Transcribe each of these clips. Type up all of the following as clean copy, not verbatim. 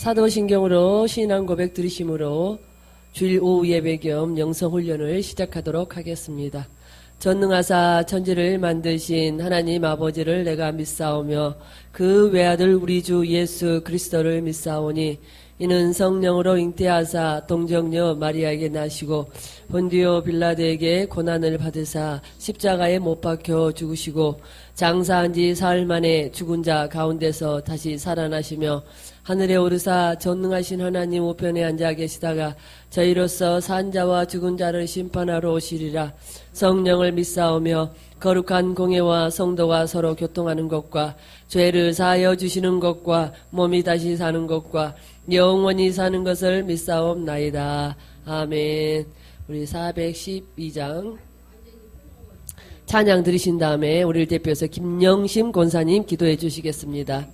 사도신경으로 신앙 고백 들으심으로 주일 오후 예배 겸 영성훈련을 시작하도록 하겠습니다. 전능하사 천지를 만드신 하나님 아버지를 내가 믿사오며 그 외아들 우리 주 예수 그리스도를 믿사오니 이는 성령으로 잉태하사 동정녀 마리아에게 나시고 본디오 빌라드에게 고난을 받으사 십자가에 못 박혀 죽으시고 장사한 지 사흘 만에 죽은 자 가운데서 다시 살아나시며 하늘에 오르사 전능하신 하나님 우편에 앉아 계시다가 저희로서 산 자와 죽은 자를 심판하러 오시리라. 성령을 믿사오며 거룩한 공예와 성도가 서로 교통하는 것과 죄를 사하여 주시는 것과 몸이 다시 사는 것과 영원히 사는 것을 믿사옵나이다. 아멘. 우리 412장 찬양 들으신 다음에 우리를 대표해서 김영심 권사님 기도해 주시겠습니다.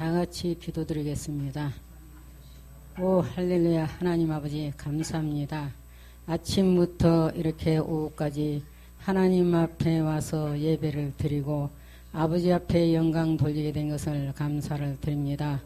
다같이 기도드리겠습니다. 오 할렐루야. 하나님 아버지 감사합니다. 아침부터 이렇게 오후까지 하나님 앞에 와서 예배를 드리고 아버지 앞에 영광 돌리게 된 것을 감사를 드립니다.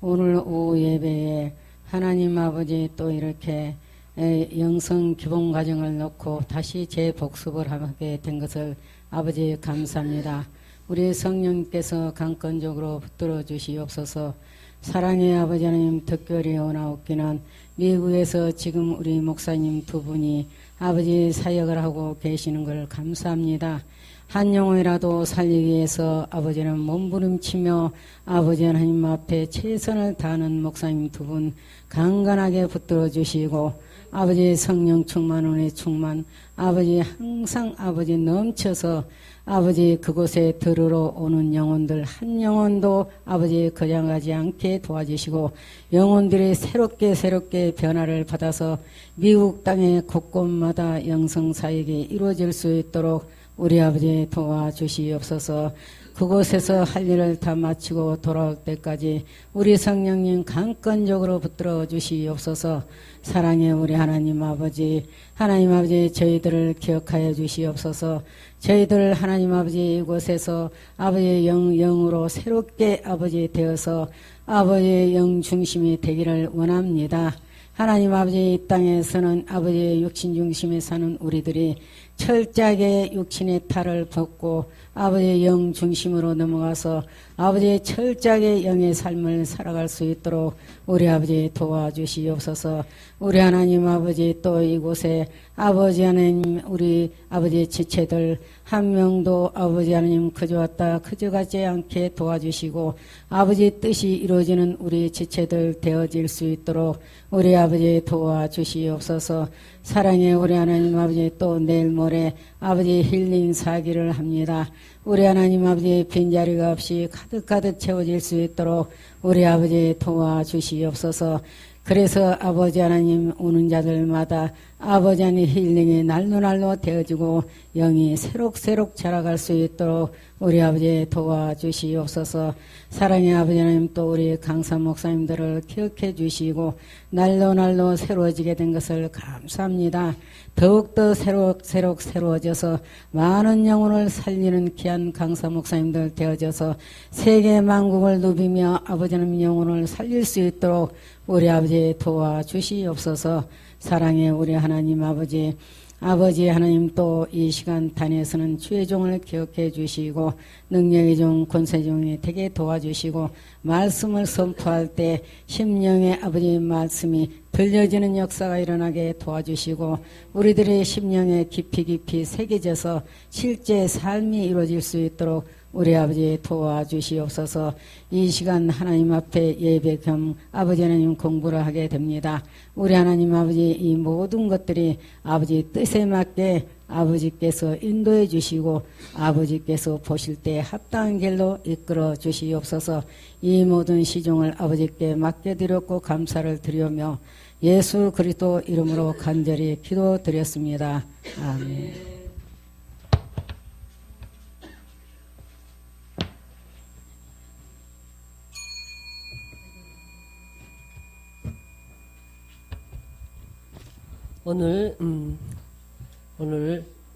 오늘 오후 예배에 하나님 아버지 또 이렇게 영성 기본 과정을 놓고 다시 재복습을 하게 된 것을 아버지 감사합니다. 우리 성령께서 강건적으로 붙들어 주시옵소서. 사랑의 아버지 하나님, 특별히 오나옵기는 미국에서 지금 우리 목사님 두 분이 아버지 사역을 하고 계시는 걸 감사합니다. 한 영혼이라도 살리기 위해서 아버지는 몸부림치며 아버지 하나님 앞에 최선을 다하는 목사님 두 분 강건하게 붙들어 주시고 아버지 성령 충만, 은혜 충만, 아버지 항상 아버지 넘쳐서 아버지 그곳에 들으러 오는 영혼들 한 영혼도 아버지 거장하지 않게 도와주시고 영혼들이 새롭게 변화를 받아서 미국 땅의 곳곳마다 영성사역이 이루어질 수 있도록 우리 아버지 도와주시옵소서. 그곳에서 할 일을 다 마치고 돌아올 때까지 우리 성령님 강건적으로 붙들어 주시옵소서. 사랑의 우리 하나님 아버지, 하나님 아버지 저희들을 기억하여 주시옵소서. 저희들 하나님 아버지 이곳에서 아버지의 영으로 새롭게 아버지 되어서 아버지의 영 중심이 되기를 원합니다. 하나님 아버지 이 땅에서는 아버지의 육신 중심에 사는 우리들이 철저하게 육신의 탈을 벗고 아버지의 영 중심으로 넘어가서 아버지의 철저하게 영의 삶을 살아갈 수 있도록 우리 아버지 도와주시옵소서. 우리 하나님 아버지 또 이곳에 아버지 하나님 우리 아버지의 지체들 한 명도 아버지 하나님 그저 왔다 그저 가지 않게 도와주시고 아버지 뜻이 이루어지는 우리 지체들 되어질 수 있도록 우리 아버지 도와주시옵소서. 사랑의 우리 하나님 아버지 또 내일 모레 아버지 힐링 사기를 합니다. 우리 하나님 아버지 빈자리가 없이 가득 채워질 수 있도록 우리 아버지 도와주시옵소서. 그래서 아버지 하나님 오는 자들마다 아버지 하나님 힐링이 날로 되어지고 영이 새록새록 자라갈 수 있도록 우리 아버지 도와주시옵소서. 사랑의 아버지 하나님 또 우리 강사 목사님들을 기억해 주시고 날로 새로워지게 된 것을 감사합니다. 더욱더 새로워져서 많은 영혼을 살리는 귀한 강사 목사님들 되어져서 세계 만국을 누비며 아버지 하나님 영혼을 살릴 수 있도록 우리 아버지 도와주시옵소서. 사랑의 우리 하나님 아버지 하나님 또 이 시간 단에서는 주의 종을 기억해 주시고 능력의 종 권세 종이 되게 도와주시고 말씀을 선포할 때 심령의 아버지 말씀이 들려지는 역사가 일어나게 도와주시고 우리들의 심령에 깊이 새겨져서 실제 삶이 이루어질 수 있도록 우리 아버지 도와주시옵소서. 이 시간 하나님 앞에 예배 겸 아버지 하나님 공부를 하게 됩니다. 우리 하나님 아버지 이 모든 것들이 아버지 뜻에 맞게 아버지께서 인도해 주시고 아버지께서 보실 때 합당한 길로 이끌어 주시옵소서. 이 모든 시종을 아버지께 맡겨드렸고 감사를 드리며 예수 그리스도 이름으로 간절히 기도드렸습니다. 아멘.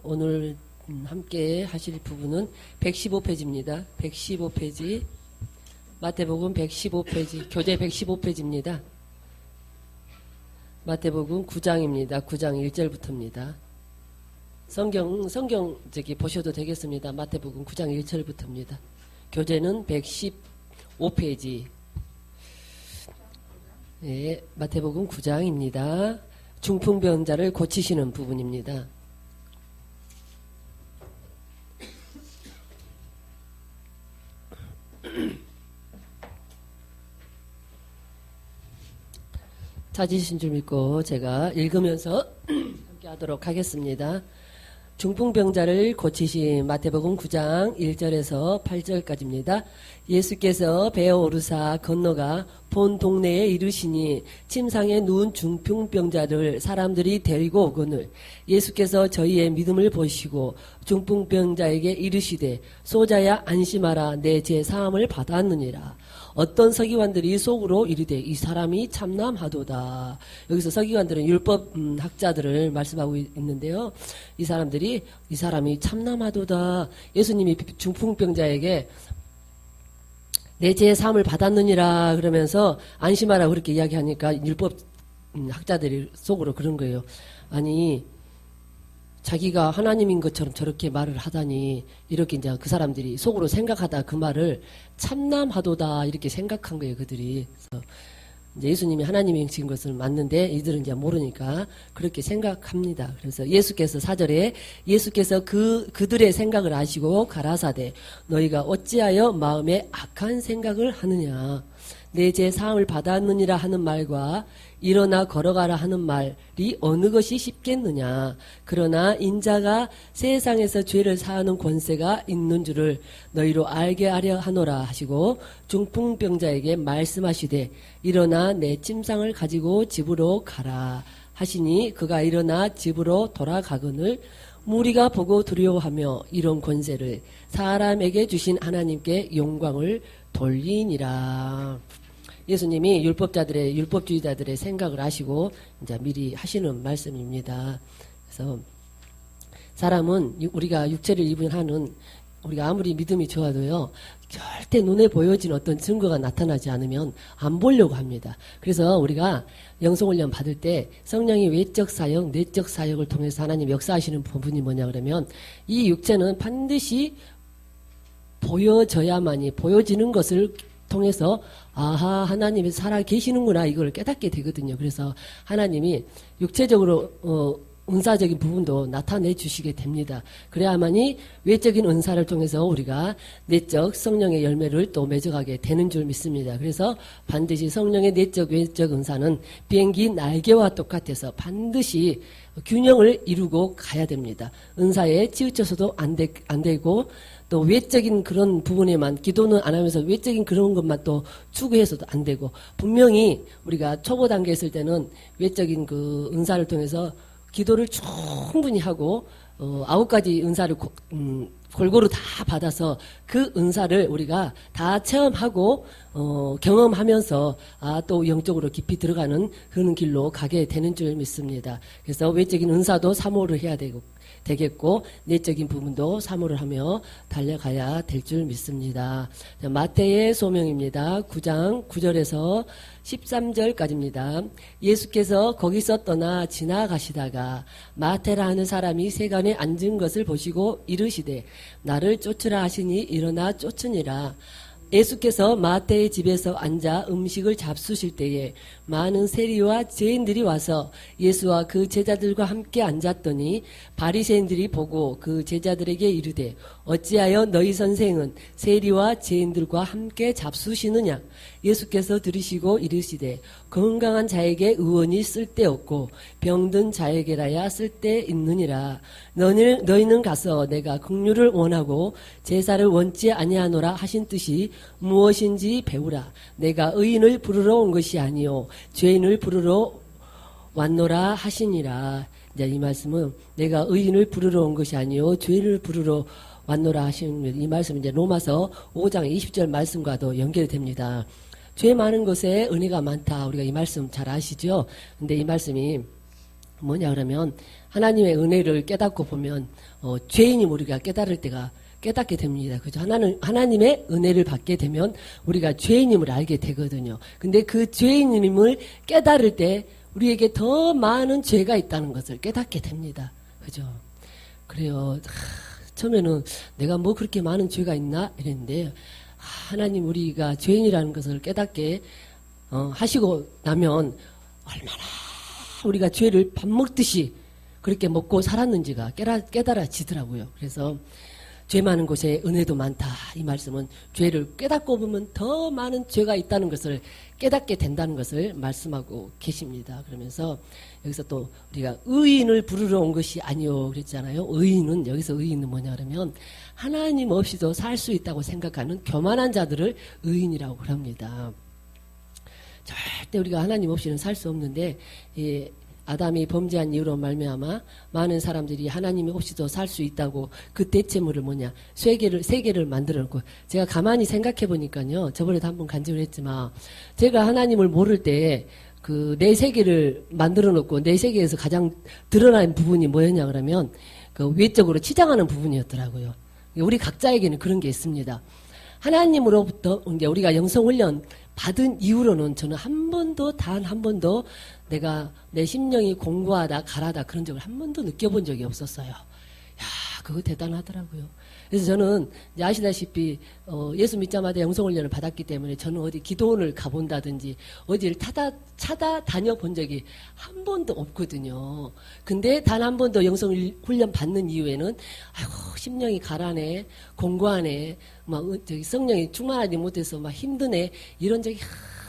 오늘 함께 하실 부분은 115페이지입니다. 115페이지. 마태복음 115페이지. 교재 115페이지입니다. 마태복음 9장입니다. 9장 1절부터입니다. 성경 보셔도 되겠습니다. 마태복음 9장 1절부터입니다. 교재는 115페이지. 네, 마태복음 9장입니다. 중풍병자를 고치시는 부분입니다. 찾으신 줄 믿고 제가 읽으면서 함께 하도록 하겠습니다. 중풍병자를 고치신 마태복음 9장 1절에서 8절까지입니다. 예수께서 배에 오르사 건너가 본 동네에 이르시니 침상에 누운 중풍병자를 사람들이 데리고 오거늘 예수께서 저희의 믿음을 보시고 중풍병자에게 이르시되 소자야 안심하라 내 죄 사함을 받았느니라. 어떤 서기관들이 속으로 이르되 이 사람이 참남하도다. 여기서 서기관들은 율법 학자들을 말씀하고 있는데요. 이 사람이 참남하도다. 예수님이 중풍병자에게 내 죄의 사함을 받았느니라 그러면서 안심하라 그렇게 이야기하니까 율법 학자들이 속으로 그런 거예요. 아니, 자기가 하나님인 것처럼 저렇게 말을 하다니, 이렇게 이제 그 사람들이 속으로 생각하다 그 말을 참남하도다, 이렇게 생각한 거예요, 그들이. 그래서 이제 예수님이 하나님이신 것을 맞는데 이들은 이제 모르니까 그렇게 생각합니다. 그래서 예수께서 4절에 예수께서 그들의 생각을 아시고 가라사대 너희가 어찌하여 마음에 악한 생각을 하느냐. 내 제 사함을 받았느니라 하는 말과 일어나 걸어가라 하는 말이 어느 것이 쉽겠느냐. 그러나 인자가 세상에서 죄를 사하는 권세가 있는 줄을 너희로 알게 하려 하노라 하시고 중풍병자에게 말씀하시되 일어나 내 침상을 가지고 집으로 가라 하시니 그가 일어나 집으로 돌아가거늘 무리가 보고 두려워하며 이런 권세를 사람에게 주신 하나님께 영광을 돌리니라. 예수님이 율법주의자들의 생각을 아시고 이제 미리 하시는 말씀입니다. 그래서 사람은 우리가 육체를 입은 한은 우리가 아무리 믿음이 좋아도요, 절대 눈에 보여진 어떤 증거가 나타나지 않으면 안 보려고 합니다. 그래서 우리가 영성훈련 받을 때 성령이 외적 사역, 내적 사역을 통해서 하나님 역사하시는 부분이 뭐냐 그러면 이 육체는 반드시 보여져야만이 보여지는 것을 통해서 아하 하나님이 살아 계시는구나 이걸 깨닫게 되거든요. 그래서 하나님이 육체적으로 은사적인 부분도 나타내 주시게 됩니다. 그래야만이 외적인 은사를 통해서 우리가 내적 성령의 열매를 또 맺어가게 되는 줄 믿습니다. 그래서 반드시 성령의 내적 외적 은사는 비행기 날개와 똑같아서 반드시 균형을 이루고 가야 됩니다. 은사에 치우쳐서도 안 되고 또 외적인 그런 부분에만 기도는 안 하면서 외적인 그런 것만 또 추구해서도 안 되고 분명히 우리가 초보 단계에 있을 때는 외적인 그 은사를 통해서 기도를 충분히 하고 9가지 은사를 골고루 다 받아서 그 은사를 우리가 다 체험하고 경험하면서 또 영적으로 깊이 들어가는 그런 길로 가게 되는 줄 믿습니다. 그래서 외적인 은사도 사모를 해야 되겠고 내적인 부분도 사모를 하며 달려가야 될 줄 믿습니다. 마태의 소명입니다. 9장 9절에서 13절까지입니다. 예수께서 거기서 떠나 지나가시다가 마태라 하는 사람이 세간에 앉은 것을 보시고 이르시되 나를 쫓으라 하시니 일어나 쫓으니라. 예수께서 마태의 집에서 앉아 음식을 잡수실 때에 많은 세리와 죄인들이 와서 예수와 그 제자들과 함께 앉았더니 바리새인들이 보고 그 제자들에게 이르되 어찌하여 너희 선생은 세리와 죄인들과 함께 잡수시느냐. 예수께서 들으시고 이르시되 건강한 자에게 의원이 쓸데없고 병든 자에게라야 쓸데있느니라. 너희는 가서 내가 긍휼을 원하고 제사를 원치 아니하노라 하신 뜻이 무엇인지 배우라. 내가 의인을 부르러 온 것이 아니요 죄인을 부르러 왔노라 하시니라. 이제 이 말씀은 내가 의인을 부르러 온 것이 아니요 죄인을 부르러 왔노라 하시는 이 말씀은 이제 로마서 5장 20절 말씀과도 연결됩니다. 죄 많은 것에 은혜가 많다. 우리가 이 말씀 잘 아시죠? 근데 이 말씀이 뭐냐 그러면 하나님의 은혜를 깨닫고 보면 죄인이 우리가 깨달을 때가 깨닫게 됩니다. 그죠? 하나님의 은혜를 받게 되면 우리가 죄인임을 알게 되거든요. 근데 그 죄인임을 깨달을 때 우리에게 더 많은 죄가 있다는 것을 깨닫게 됩니다. 그죠? 그래요. 처음에는 내가 뭐 그렇게 많은 죄가 있나? 이랬는데 하나님 우리가 죄인이라는 것을 깨닫게 하시고 나면 얼마나 우리가 죄를 밥 먹듯이 그렇게 먹고 살았는지가 깨달아지더라고요. 그래서 죄 많은 곳에 은혜도 많다. 이 말씀은 죄를 깨닫고 보면 더 많은 죄가 있다는 것을 깨닫게 된다는 것을 말씀하고 계십니다. 그러면서 여기서 또 우리가 의인을 부르러 온 것이 아니요 그랬잖아요. 여기서 의인은 뭐냐 그러면 하나님 없이도 살 수 있다고 생각하는 교만한 자들을 의인이라고 그럽니다. 절대 우리가 하나님 없이는 살 수 없는데 아담이 범죄한 이유로 말미암아 많은 사람들이 하나님이 없이도 살 수 있다고 그 대체물을 뭐냐 세계를 만들어 놓고 제가 가만히 생각해 보니까요. 저번에도 한번 간증을 했지만 제가 하나님을 모를 때 그 내 세계를 만들어 놓고 내 세계에서 가장 드러나는 부분이 뭐였냐 그러면 그 외적으로 치장하는 부분이었더라고요. 우리 각자에게는 그런 게 있습니다. 하나님으로부터 이제 우리가 영성훈련 받은 이후로는 저는 단 한 번도 내가 내 심령이 공고하다, 가라다 그런 적을 한 번도 느껴본 적이 없었어요. 야, 그거 대단하더라고요. 그래서 저는 이제 아시다시피 예수 믿자마자 영성훈련을 받았기 때문에 저는 어디 기도원을 가본다든지 어디를 찾아다녀 본 적이 한 번도 없거든요. 근데 단 한 번도 영성훈련 받는 이후에는 아이고 심령이 가라네, 공고하네, 막 저기 성령이 충만하지 못해서 막 힘드네 이런 적이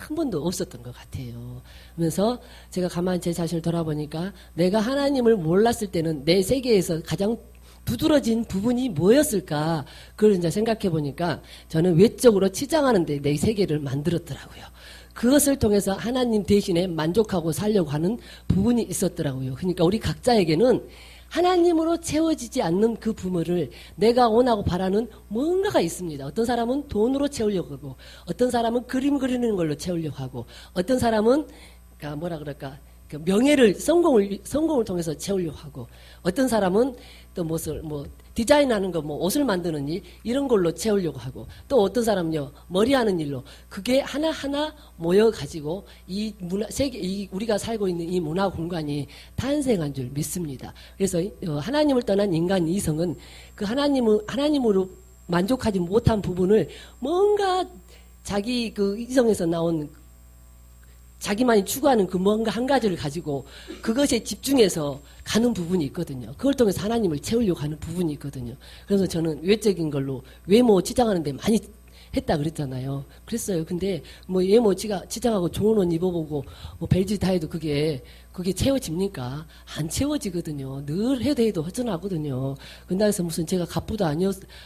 한 번도 없었던 것 같아요. 그러면서 제가 가만히 제 자신을 돌아보니까 내가 하나님을 몰랐을 때는 내 세계에서 가장 두드러진 부분이 뭐였을까? 그걸 이제 생각해 보니까 저는 외적으로 치장하는데 내 세계를 만들었더라고요. 그것을 통해서 하나님 대신에 만족하고 살려고 하는 부분이 있었더라고요. 그러니까 우리 각자에게는 하나님으로 채워지지 않는 그 부모를 내가 원하고 바라는 뭔가가 있습니다. 어떤 사람은 돈으로 채우려고 하고, 어떤 사람은 그림 그리는 걸로 채우려고 하고, 어떤 사람은 명예를 성공을 통해서 채우려고 하고, 어떤 사람은 또 디자인하는 거 옷을 만드는 일 이런 걸로 채우려고 하고, 또 어떤 사람은요 머리하는 일로 그게 하나하나 모여 가지고 이 우리가 살고 있는 이 문화 공간이 탄생한 줄 믿습니다. 그래서 하나님을 떠난 인간 이성은 그 하나님으로 만족하지 못한 부분을 뭔가 자기 그 이성에서 나온 자기만이 추구하는 그 뭔가 한 가지를 가지고 그것에 집중해서 가는 부분이 있거든요. 그걸 통해서 하나님을 채우려고 하는 부분이 있거든요. 그래서 저는 외적인 걸로 외모 치장하는데 많이 했다 그랬잖아요. 그랬어요. 근데 외모 치장하고 좋은 옷 입어보고 벨트 다 해도 그게 채워집니까? 안 채워지거든요. 늘 해도 허전하거든요. 그래서 무슨 제가 갑부도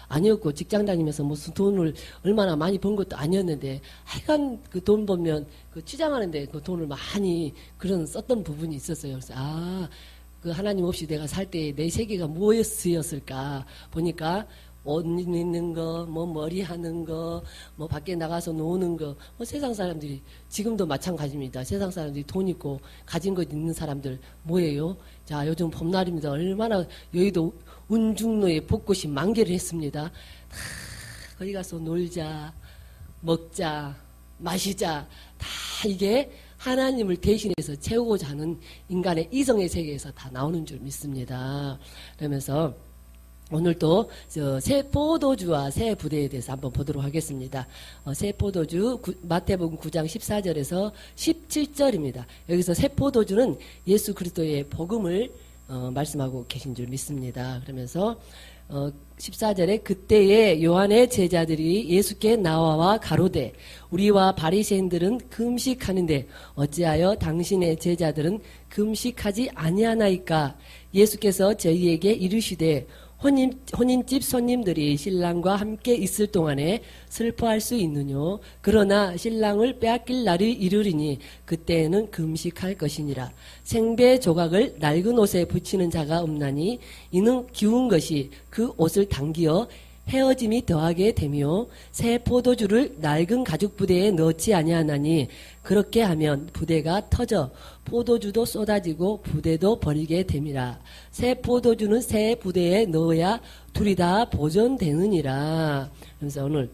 아니었고 직장 다니면서 무슨 돈을 얼마나 많이 번 것도 아니었는데 하여간 그 돈 벌면 그 치장하는데 그 돈을 많이 썼던 부분이 있었어요. 그래서 그 하나님 없이 내가 살 때 내 세계가 무엇이었을까 보니까 옷 입는 거, 머리 하는 거, 밖에 나가서 노는 거, 세상 사람들이, 지금도 마찬가지입니다. 세상 사람들이 돈 있고, 가진 것 있는 사람들, 뭐예요? 자, 요즘 봄날입니다. 얼마나 여의도 운중로에 벚꽃이 만개를 했습니다. 거기 가서 놀자, 먹자, 마시자, 다 이게 하나님을 대신해서 채우고자 하는 인간의 이성의 세계에서 다 나오는 줄 믿습니다. 그러면서, 오늘도 새 포도주와 새 부대에 대해서 한번 보도록 하겠습니다. 새 포도주 마태복음 9장 14절에서 17절입니다. 여기서 새 포도주는 예수 그리스도의 복음을 말씀하고 계신 줄 믿습니다. 그러면서 14절에 그때에 요한의 제자들이 예수께 나와 가로되 우리와 바리새인들은 금식하는데 어찌하여 당신의 제자들은 금식하지 아니하나이까? 예수께서 저희에게 이르시되 혼인집 손님들이 신랑과 함께 있을 동안에 슬퍼할 수 있느뇨. 그러나 신랑을 빼앗길 날이 이르리니 그때에는 금식할 것이니라. 생배 조각을 낡은 옷에 붙이는 자가 없나니 이는 기운 것이 그 옷을 당기어 헤어짐이 더하게 되며 새 포도주를 낡은 가죽 부대에 넣지 아니하나니 그렇게 하면 부대가 터져 포도주도 쏟아지고 부대도 버리게 됨이라. 새 포도주는 새 부대에 넣어야 둘이 다 보존되느니라. 그래서 오늘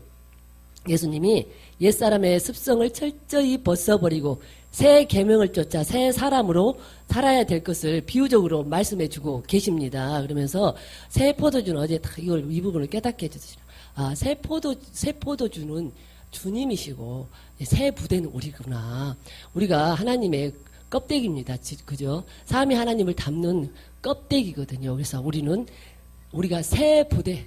예수님이 옛사람의 습성을 철저히 벗어버리고 새 계명을 쫓아 새 사람으로 살아야 될 것을 비유적으로 말씀해주고 계십니다. 그러면서 새 포도주는 어제 이 부분을 깨닫게 해주시라. 새 포도주는 주님이시고 새 부대는 우리구나. 우리가 하나님의 껍데기입니다. 그죠? 삼위 하나님을 담는 껍데기거든요. 그래서 우리가 새 부대,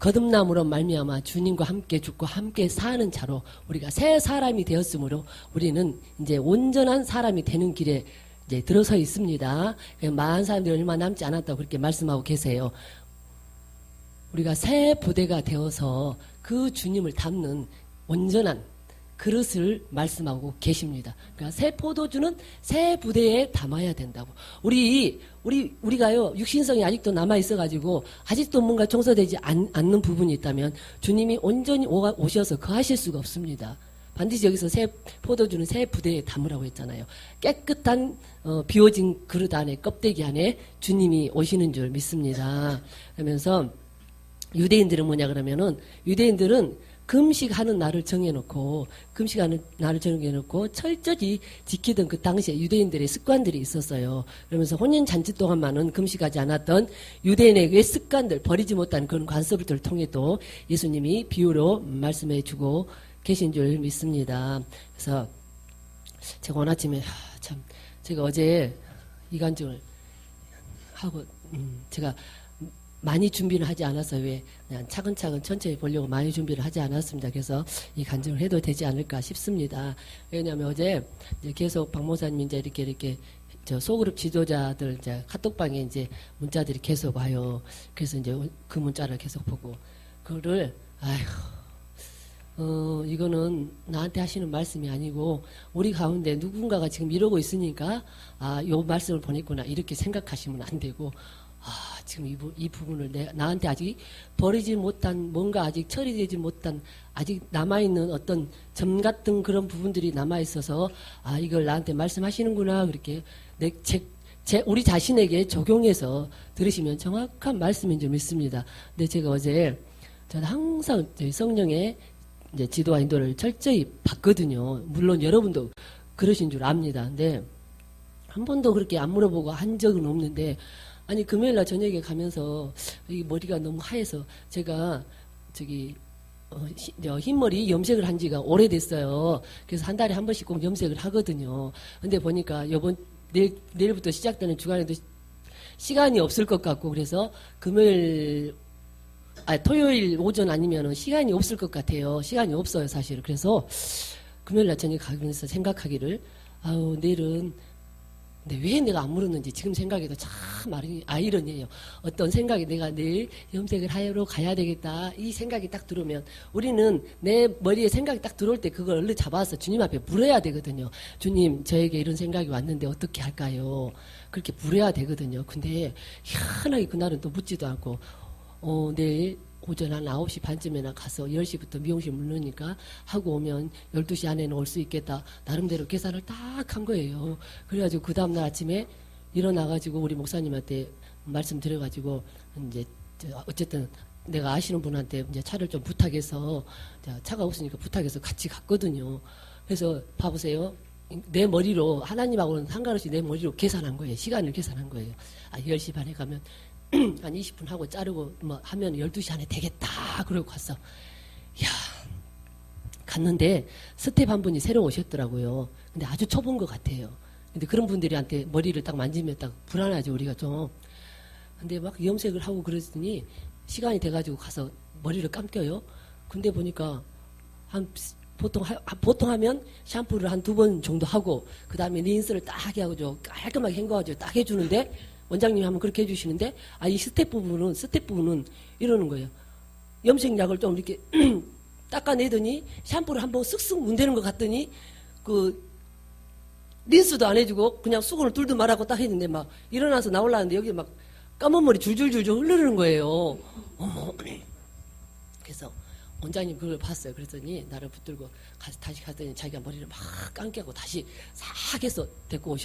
거듭남으로 말미암아 주님과 함께 죽고 함께 사는 자로 우리가 새 사람이 되었으므로 우리는 이제 온전한 사람이 되는 길에 이제 들어서 있습니다. 많은 사람들이 얼마 남지 않았다고 그렇게 말씀하고 계세요. 우리가 새 부대가 되어서 그 주님을 담는 온전한 그릇을 말씀하고 계십니다. 그러니까 새 포도주는 새 부대에 담아야 된다고. 우리가요, 육신성이 아직도 남아있어가지고, 아직도 뭔가 청소되지 않는 부분이 있다면, 주님이 온전히 오셔서 거하실 수가 없습니다. 반드시 여기서 새 포도주는 새 부대에 담으라고 했잖아요. 깨끗한, 비워진 그릇 안에, 껍데기 안에 주님이 오시는 줄 믿습니다. 그러면서, 유대인들은 뭐냐 그러면은 유대인들은 금식하는 날을 정해놓고 금식하는 날을 정해놓고 철저히 지키던 그 당시에 유대인들의 습관들이 있었어요. 그러면서 혼인 잔치 동안만은 금식하지 않았던 유대인에게 습관들 버리지 못한 그런 관습들을 통해 또 예수님이 비유로 말씀해주고 계신 줄 믿습니다. 그래서 제가 오늘 아침에 참 제가 어제 이간증을 하고 제가 많이 준비를 하지 않았어요. 왜? 그냥 차근차근 천천히 보려고 많이 준비를 하지 않았습니다. 그래서 이 간증을 해도 되지 않을까 싶습니다. 왜냐하면 어제 이제 계속 박 목사님 이제 이렇게 저 소그룹 지도자들 이제 카톡방에 이제 문자들이 계속 와요. 그래서 이제 그 문자를 계속 보고 그거를 이거는 나한테 하시는 말씀이 아니고 우리 가운데 누군가가 지금 이러고 있으니까 요 말씀을 보냈구나 이렇게 생각하시면 안 되고 지금 이 부분을 나한테 아직 버리지 못한 뭔가 아직 처리되지 못한 아직 남아있는 어떤 점 같은 그런 부분들이 남아있어서 이걸 나한테 말씀하시는구나 그렇게 우리 자신에게 적용해서 들으시면 정확한 말씀인 줄 믿습니다. 근데 제가 어제 저는 항상 성령의 이제 지도와 인도를 철저히 받거든요. 물론 여러분도 그러신 줄 압니다. 근데 한 번도 그렇게 안 물어보고 한 적은 없는데 아니 금요일날 저녁에 가면서 이 머리가 너무 하얘서 제가 흰머리 염색을 한 지가 오래됐어요. 그래서 한 달에 한 번씩 꼭 염색을 하거든요. 근데 보니까 내일부터 시작되는 주간에도 시간이 없을 것 같고 그래서 토요일 오전 아니면은 시간이 없을 것 같아요. 시간이 없어요, 사실. 그래서 금요일날 저녁에 가면서 생각하기를 내일은 근데 왜 내가 안 물었는지 지금 생각해도 참 아이러니해요. 어떤 생각이 내가 내일 염색을 하러 가야 되겠다 이 생각이 딱 들어오면 우리는 내 머리에 생각이 딱 들어올 때 그걸 얼른 잡아서 주님 앞에 물어야 되거든요. 주님 저에게 이런 생각이 왔는데 어떻게 할까요? 그렇게 물어야 되거든요. 근데 희한하게 그날은 또 묻지도 않고 내일 오전 한 9시 반쯤에나 가서 10시부터 미용실 물르니까 하고 오면 12시 안에는 올 수 있겠다. 나름대로 계산을 딱 한 거예요. 그래가지고 그 다음날 아침에 일어나가지고 우리 목사님한테 말씀드려가지고 이제 어쨌든 내가 아시는 분한테 이제 차를 좀 부탁해서 차가 없으니까 부탁해서 같이 갔거든요. 그래서 봐보세요. 내 머리로 하나님하고는 상관없이 내 머리로 계산한 거예요. 시간을 계산한 거예요. 10시 반에 가면 한 20분 하고 자르고 하면 12시 안에 되겠다 그러고 갔어. 갔는데 스텝 한 분이 새로 오셨더라고요. 근데 아주 초본 것 같아요. 근데 그런 분들한테 머리를 딱 만지면 딱 불안하죠 우리가 좀. 근데 막 염색을 하고 그러더니 시간이 돼가지고 가서 머리를 감겨요. 근데 보니까 보통 하면 샴푸를 한 2번 정도 하고 그 다음에 린스를 딱 하고 깔끔하게 헹궈가지고 딱 해주는데 원장님이 하면 그렇게 해주시는데 이 스텝 부분은 이러는 거예요. 염색약을 좀 이렇게 닦아내더니 샴푸를 한번 쓱쓱 문대는 것 같더니 린스도 안 해주고 그냥 수건을 뚫도 말하고 딱 했는데 막 일어나서 나오려는데 여기 막 까만 머리 줄줄줄줄 흐르는 거예요. 어머. 그래서 원장님 그걸 봤어요. 그랬더니 나를 붙들고 다시 갔더니 자기가 머리를 막 감게 하고 다시 싹 해서 데리고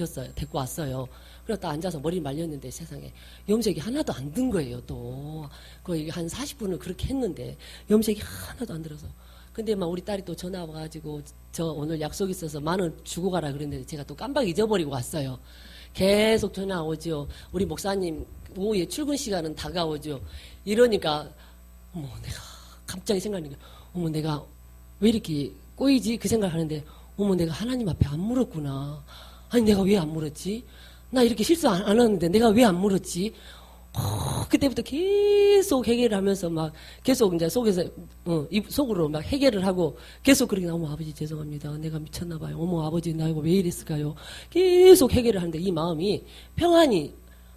왔어요. 그래서 딱 앉아서 머리 말렸는데 세상에 염색이 하나도 안 든 거예요. 또 거의 한 40분을 그렇게 했는데 염색이 하나도 안 들어서. 근데 막 우리 딸이 또 전화 와가지고 저 오늘 약속 있어서 10,000원 주고 가라 그랬는데 제가 또 깜빡 잊어버리고 왔어요. 계속 전화 오죠. 우리 목사님 오후에 출근 시간은 다가오죠. 이러니까 내가 갑자기 생각나는 게 내가 왜 이렇게 꼬이지? 그 생각하는데 내가 하나님 앞에 안 물었구나. 아니 내가 왜 안 물었지? 나 이렇게 실수 안 하는데 내가 왜 안 물었지? 그때부터 계속 해결을 하면서 막 계속 이제 속으로 막 해결을 하고 계속 그렇게 어머 아버지 죄송합니다. 내가 미쳤나 봐요. 어머 아버지 나 이거 왜 이랬을까요? 계속 해결을 하는데 이 마음이 평안이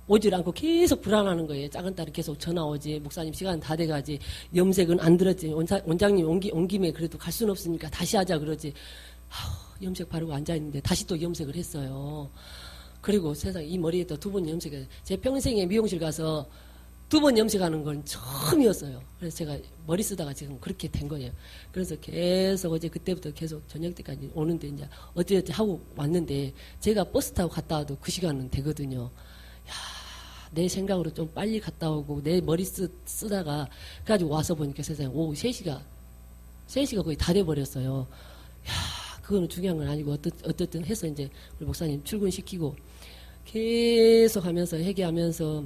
오질 않고 계속 불안하는 거예요. 작은 딸이 계속 전화 오지. 목사님 시간 다 돼가지. 염색은 안 들었지. 원장님 온 김에 그래도 갈 수는 없으니까 다시 하자 그러지. 염색 바르고 앉아있는데 다시 또 염색을 했어요. 그리고 세상에 이 머리에 또 2번 염색을 제 평생에 미용실 가서 2번 염색하는 건 처음이었어요. 그래서 제가 머리 쓰다가 지금 그렇게 된 거예요. 그래서 계속 어제 그때부터 계속 저녁 때까지 오는데 이제 어찌어찌 하고 왔는데 제가 버스 타고 갔다 와도 그 시간은 되거든요. 내 생각으로 좀 빨리 갔다 오고 내 머리 쓰다가 그래가지고 와서 보니까 세상에 오후 3시가 거의 다 돼버렸어요. 야, 그거는 중요한 건 아니고 어쨌든 해서 이제 우리 목사님 출근시키고 계속 하면서 회개하면서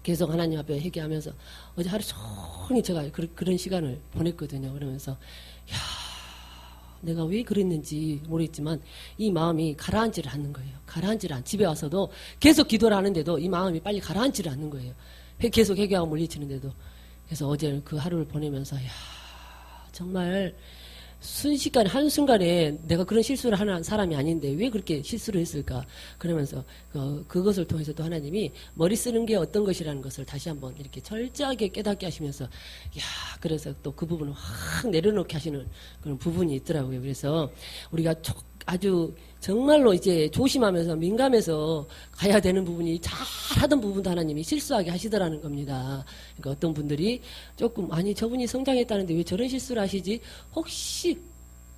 계속 하나님 앞에 회개하면서 어제 하루 종일 제가 그런 시간을 보냈거든요. 그러면서 야, 내가 왜 그랬는지 모르겠지만 이 마음이 가라앉지를 않는 거예요. 집에 와서도 계속 기도를 하는데도 이 마음이 빨리 가라앉지를 않는 거예요. 계속 회개하고 물리치는데도. 그래서 어제 그 하루를 보내면서 야, 정말 순식간에 한순간에 내가 그런 실수를 하는 사람이 아닌데 왜 그렇게 실수를 했을까 그러면서 그것을 통해서 또 하나님이 머리 쓰는 게 어떤 것이라는 것을 다시 한번 이렇게 철저하게 깨닫게 하시면서 야, 그래서 또 그 부분을 확 내려놓게 하시는 그런 부분이 있더라고요. 그래서 우리가 아주 정말로 이제 조심하면서 민감해서 가야 되는 부분이 잘하던 부분도 하나님이 실수하게 하시더라는 겁니다. 그러니까 어떤 분들이 조금 아니 저분이 성장했다는데 왜 저런 실수를 하시지? 혹시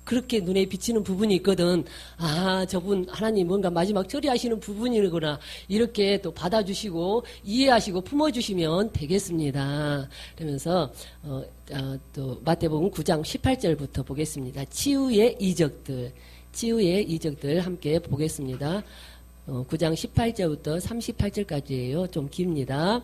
그렇게 눈에 비치는 부분이 있거든. 아, 저분 하나님 뭔가 마지막 처리하시는 부분이구나. 이렇게 또 받아주시고 이해하시고 품어주시면 되겠습니다. 그러면서 또 마태복음 9장 18절부터 보겠습니다. 치유의 이적들 함께 보겠습니다. 9장 18절부터 38절까지예요. 좀 깁니다.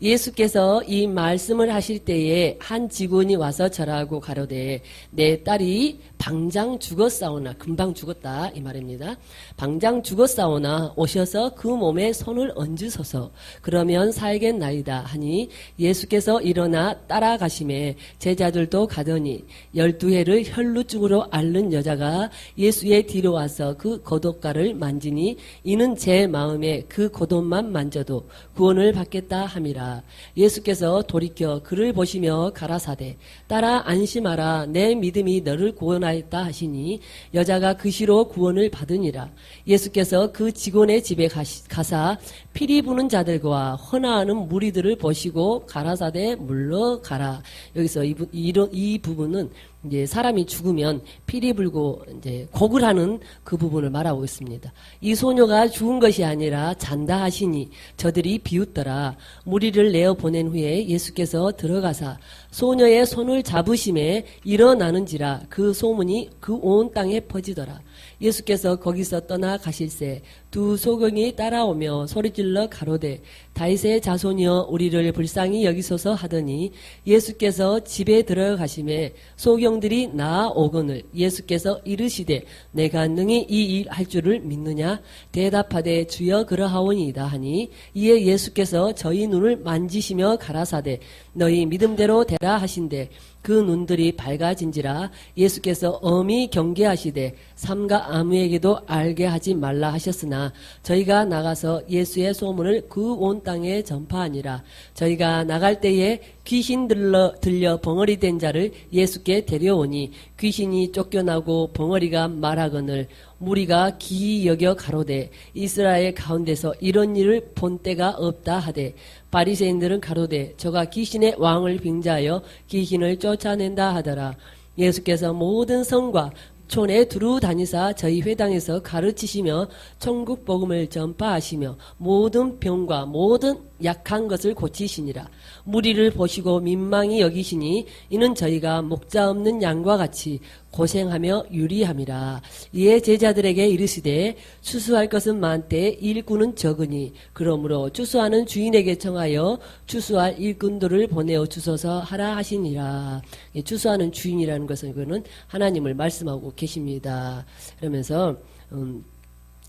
예수께서 이 말씀을 하실 때에 한 직원이 와서 절하고 가로되 내 딸이 방장 죽었사오나 금방 죽었다 이 말입니다. 방장 죽었사오나 오셔서 그 몸에 손을 얹으소서 그러면 살겠나이다 하니 예수께서 일어나 따라가심에 제자들도 가더니 12해를 혈루증으로 앓는 여자가 예수의 뒤로 와서 그 겉옷가를 만지니 이는 제 마음에 그 겉옷만 만져도 구원을 받겠다 함이라. 예수께서 돌이켜 그를 보시며 가라사대 따라 안심하라 내 믿음이 너를 구원하였다 하시니 여자가 그 시로 구원을 받으니라. 예수께서 그 직원의 집에 가사 피리 부는 자들과 헌화하는 무리들을 보시고 가라사대 물러가라. 여기서 이 부분은 이제 사람이 죽으면 피리 불고 이제 곡을 하는 그 부분을 말하고 있습니다. 이 소녀가 죽은 것이 아니라 잔다 하시니 저들이 비웃더라. 무리를 내어 보낸 후에 예수께서 들어가사 소녀의 손을 잡으심에 일어나는지라 그 소문이 그 온 땅에 퍼지더라. 예수께서 거기서 떠나 가실새 두 소경이 따라오며 소리질러 가로되 다윗의 자손이여 우리를 불쌍히 여기소서 하더니 예수께서 집에 들어가심에 소경들이 나아오거늘 예수께서 이르시되 내가 능히 이 일 할 줄을 믿느냐 대답하되 주여 그러하오니이다 하니 이에 예수께서 저희 눈을 만지시며 가라사대 너희 믿음대로 되라 하신대 그 눈들이 밝아진지라. 예수께서 엄히 경계하시되 삼가 아무에게도 알게 하지 말라 하셨으나 저희가 나가서 예수의 소문을 그 온 땅에 전파하니라. 저희가 나갈 때에 귀신 들려 벙어리 된 자를 예수께 데려오니 귀신이 쫓겨나고 벙어리가 말하거늘 무리가 기이 여겨 가로되 이스라엘 가운데서 이런 일을 본 때가 없다 하되 바리새인들은 가로되 저가 귀신의 왕을 빙자하여 귀신을 쫓아낸다 하더라. 예수께서 모든 성과 촌에 두루 다니사 저희 회당에서 가르치시며 천국 복음을 전파하시며 모든 병과 모든 약한 것을 고치시니라. 무리를 보시고 민망히 여기시니 이는 저희가 목자 없는 양과 같이 고생하며 유리함이라. 이에 제자들에게 이르시되 추수할 것은 많되 일꾼은 적으니 그러므로 추수하는 주인에게 청하여 추수할 일꾼들을 보내어 주소서 하라 하시니라. 추수하는 주인이라는 것은 그는 하나님을 말씀하고 계십니다. 그러면서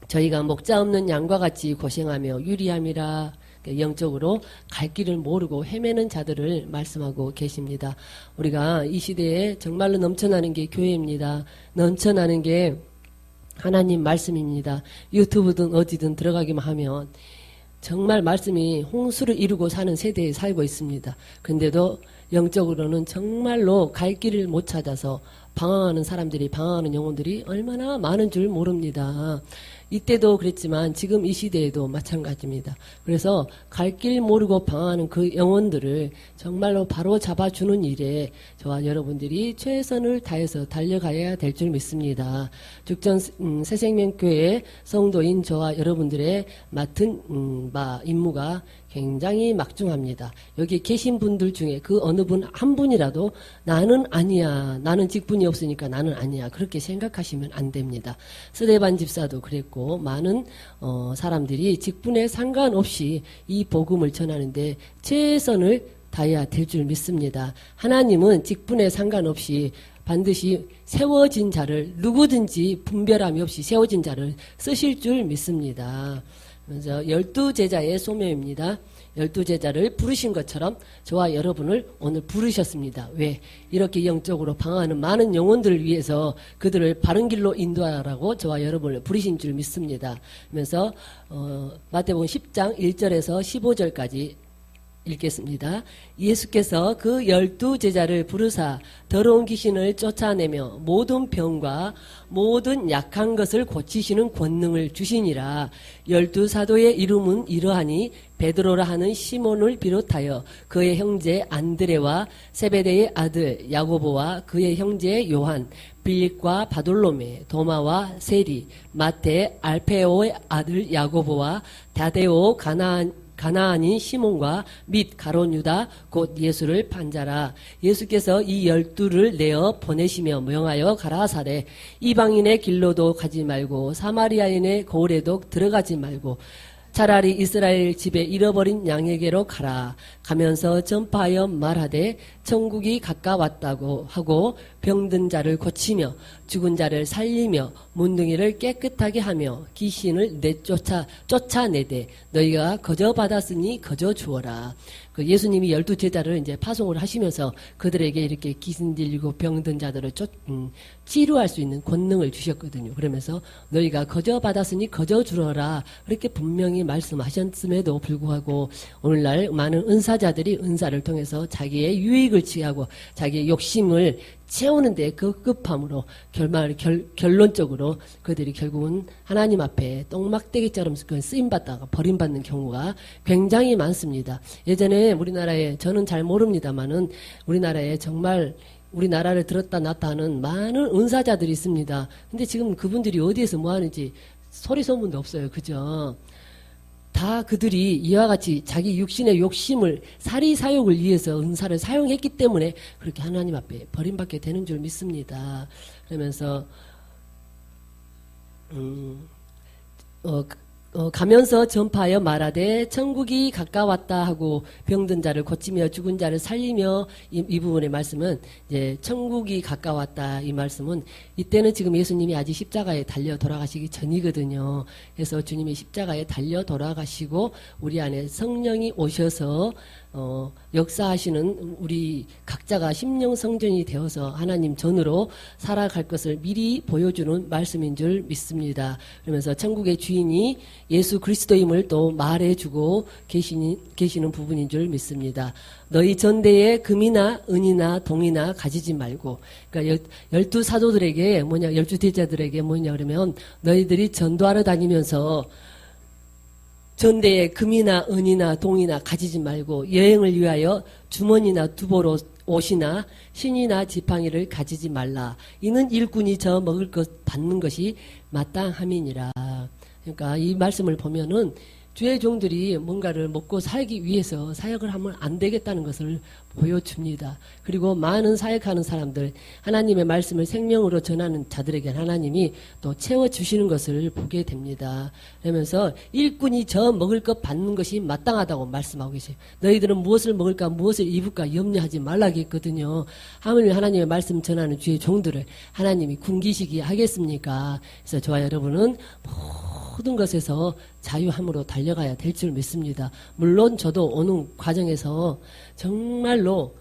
저희가 목자 없는 양과 같이 고생하며 유리함이라. 영적으로 갈 길을 모르고 헤매는 자들을 말씀하고 계십니다. 우리가 이 시대에 정말로 넘쳐나는 게 교회입니다. 넘쳐나는 게 하나님 말씀입니다. 유튜브든 어디든 들어가기만 하면 정말 말씀이 홍수를 이루고 사는 세대에 살고 있습니다. 근데도 영적으로는 정말로 갈 길을 못 찾아서 방황하는 사람들이 방황하는 영혼들이 얼마나 많은 줄 모릅니다. 이때도 그랬지만 지금 이 시대에도 마찬가지입니다. 그래서 갈 길 모르고 방황하는 그 영혼들을 정말로 바로 잡아주는 일에 저와 여러분들이 최선을 다해서 달려가야 될 줄 믿습니다. 죽전 새생명교회 성도인 저와 여러분들의 맡은 임무가 굉장히 막중합니다. 여기 계신 분들 중에 그 어느 분 한 분이라도 나는 아니야, 나는 직분이 없으니까 나는 아니야, 그렇게 생각하시면 안 됩니다. 스데반 집사도 그랬고 많은 사람들이 직분에 상관없이 이 복음을 전하는데 최선을 다해야 될 줄 믿습니다. 하나님은 직분에 상관없이 반드시 세워진 자를, 누구든지 분별함이 없이 세워진 자를 쓰실 줄 믿습니다. 그래서 12제자의 소명입니다. 12제자를 부르신 것처럼 저와 여러분을 오늘 부르셨습니다. 왜? 이렇게 영적으로 방황하는 많은 영혼들을 위해서 그들을 바른 길로 인도하라고 저와 여러분을 부르신 줄 믿습니다. 그러면서 마태복음 10장 1절에서 15절까지 읽겠습니다. 예수께서 그 12제자를 부르사 더러운 귀신을 쫓아내며 모든 병과 모든 약한 것을 고치시는 권능을 주시니라. 12사도의 이름은 이러하니 베드로라 하는 시몬을 비롯하여 그의 형제 안드레와 세베대의 아들 야고보와 그의 형제 요한, 빌립과 바돌로메, 도마와 세리, 마태, 알페오의 아들 야고보와 다데오, 가나안인 시몬과 및 가룟 유다 곧 예수를 판자라. 예수께서 이 12를 내어 보내시며 명하여 가라사대 이방인의 길로도 가지 말고 사마리아인의 고을에도 들어가지 말고 차라리 이스라엘 집에 잃어버린 양에게로 가라. 가면서 전파하여 말하되 천국이 가까웠다고 하고 병든 자를 고치며 죽은 자를 살리며 문둥이를 깨끗하게 하며 귀신을 쫓아내되 너희가 거저 받았으니 거저 주어라. 그 예수님이 12제자를 이제 파송을 하시면서 그들에게 이렇게 귀신 들리고 병든 자들을 치료할 수 있는 권능을 주셨거든요. 그러면서 너희가 거저 받았으니 거저 주어라. 그렇게 분명히 말씀하셨음에도 불구하고 오늘날 많은 은사자들이 은사를 통해서 자기의 유익을 취하고 자기의 욕심을 채우는데 급급함으로 결론적으로 그들이 결국은 하나님 앞에 똥막대기처럼 쓰임받다가 버림받는 경우가 굉장히 많습니다. 예전에 우리나라에 저는 잘 모릅니다만은 우리나라에 정말 우리나라를 들었다 놨다 하는 많은 은사자들이 있습니다. 근데 지금 그분들이 어디에서 뭐 하는지 소리 소문도 없어요. 그죠? 다 그들이 이와 같이 자기 육신의 욕심을 사리사욕을 위해서 은사를 사용했기 때문에 그렇게 하나님 앞에 버림받게 되는 줄 믿습니다. 그러면서 가면서 전파하여 말하되 천국이 가까웠다 하고 병든 자를 고치며 죽은 자를 살리며 이 부분의 말씀은 이제 천국이 가까웠다 이 말씀은 이때는 지금 예수님이 아직 십자가에 달려 돌아가시기 전이거든요. 그래서 주님이 십자가에 달려 돌아가시고 우리 안에 성령이 오셔서 역사하시는 우리 각자가 심령 성전이 되어서 하나님 전으로 살아갈 것을 미리 보여주는 말씀인 줄 믿습니다. 그러면서 천국의 주인이 예수 그리스도임을 또 말해주고 계시는 부분인 줄 믿습니다. 너희 전대에 금이나 은이나 동이나 가지지 말고, 그러니까 12사도들에게 뭐냐, 12제자들에게 뭐냐 그러면 너희들이 전도하러 다니면서 전대에 금이나 은이나 동이나 가지지 말고 여행을 위하여 주머니나 두보로 옷이나 신이나 지팡이를 가지지 말라. 이는 일꾼이 저 먹을 것 받는 것이 마땅함이니라. 그러니까 이 말씀을 보면은 주의 종들이 뭔가를 먹고 살기 위해서 사역을 하면 안 되겠다는 것을 보여줍니다. 그리고 많은 사역하는 사람들, 하나님의 말씀을 생명으로 전하는 자들에게 하나님이 또 채워주시는 것을 보게 됩니다. 그러면서 일꾼이 저 먹을 것 받는 것이 마땅하다고 말씀하고 계세요. 너희들은 무엇을 먹을까 무엇을 입을까 염려하지 말라겠거든요. 하물며 하나님의 말씀 전하는 주의 종들을 하나님이 굶기시기 하겠습니까? 그래서 저와 여러분은 모든 것에서 자유함으로 달려가야 될 줄 믿습니다. 물론 저도 오는 과정에서 정말로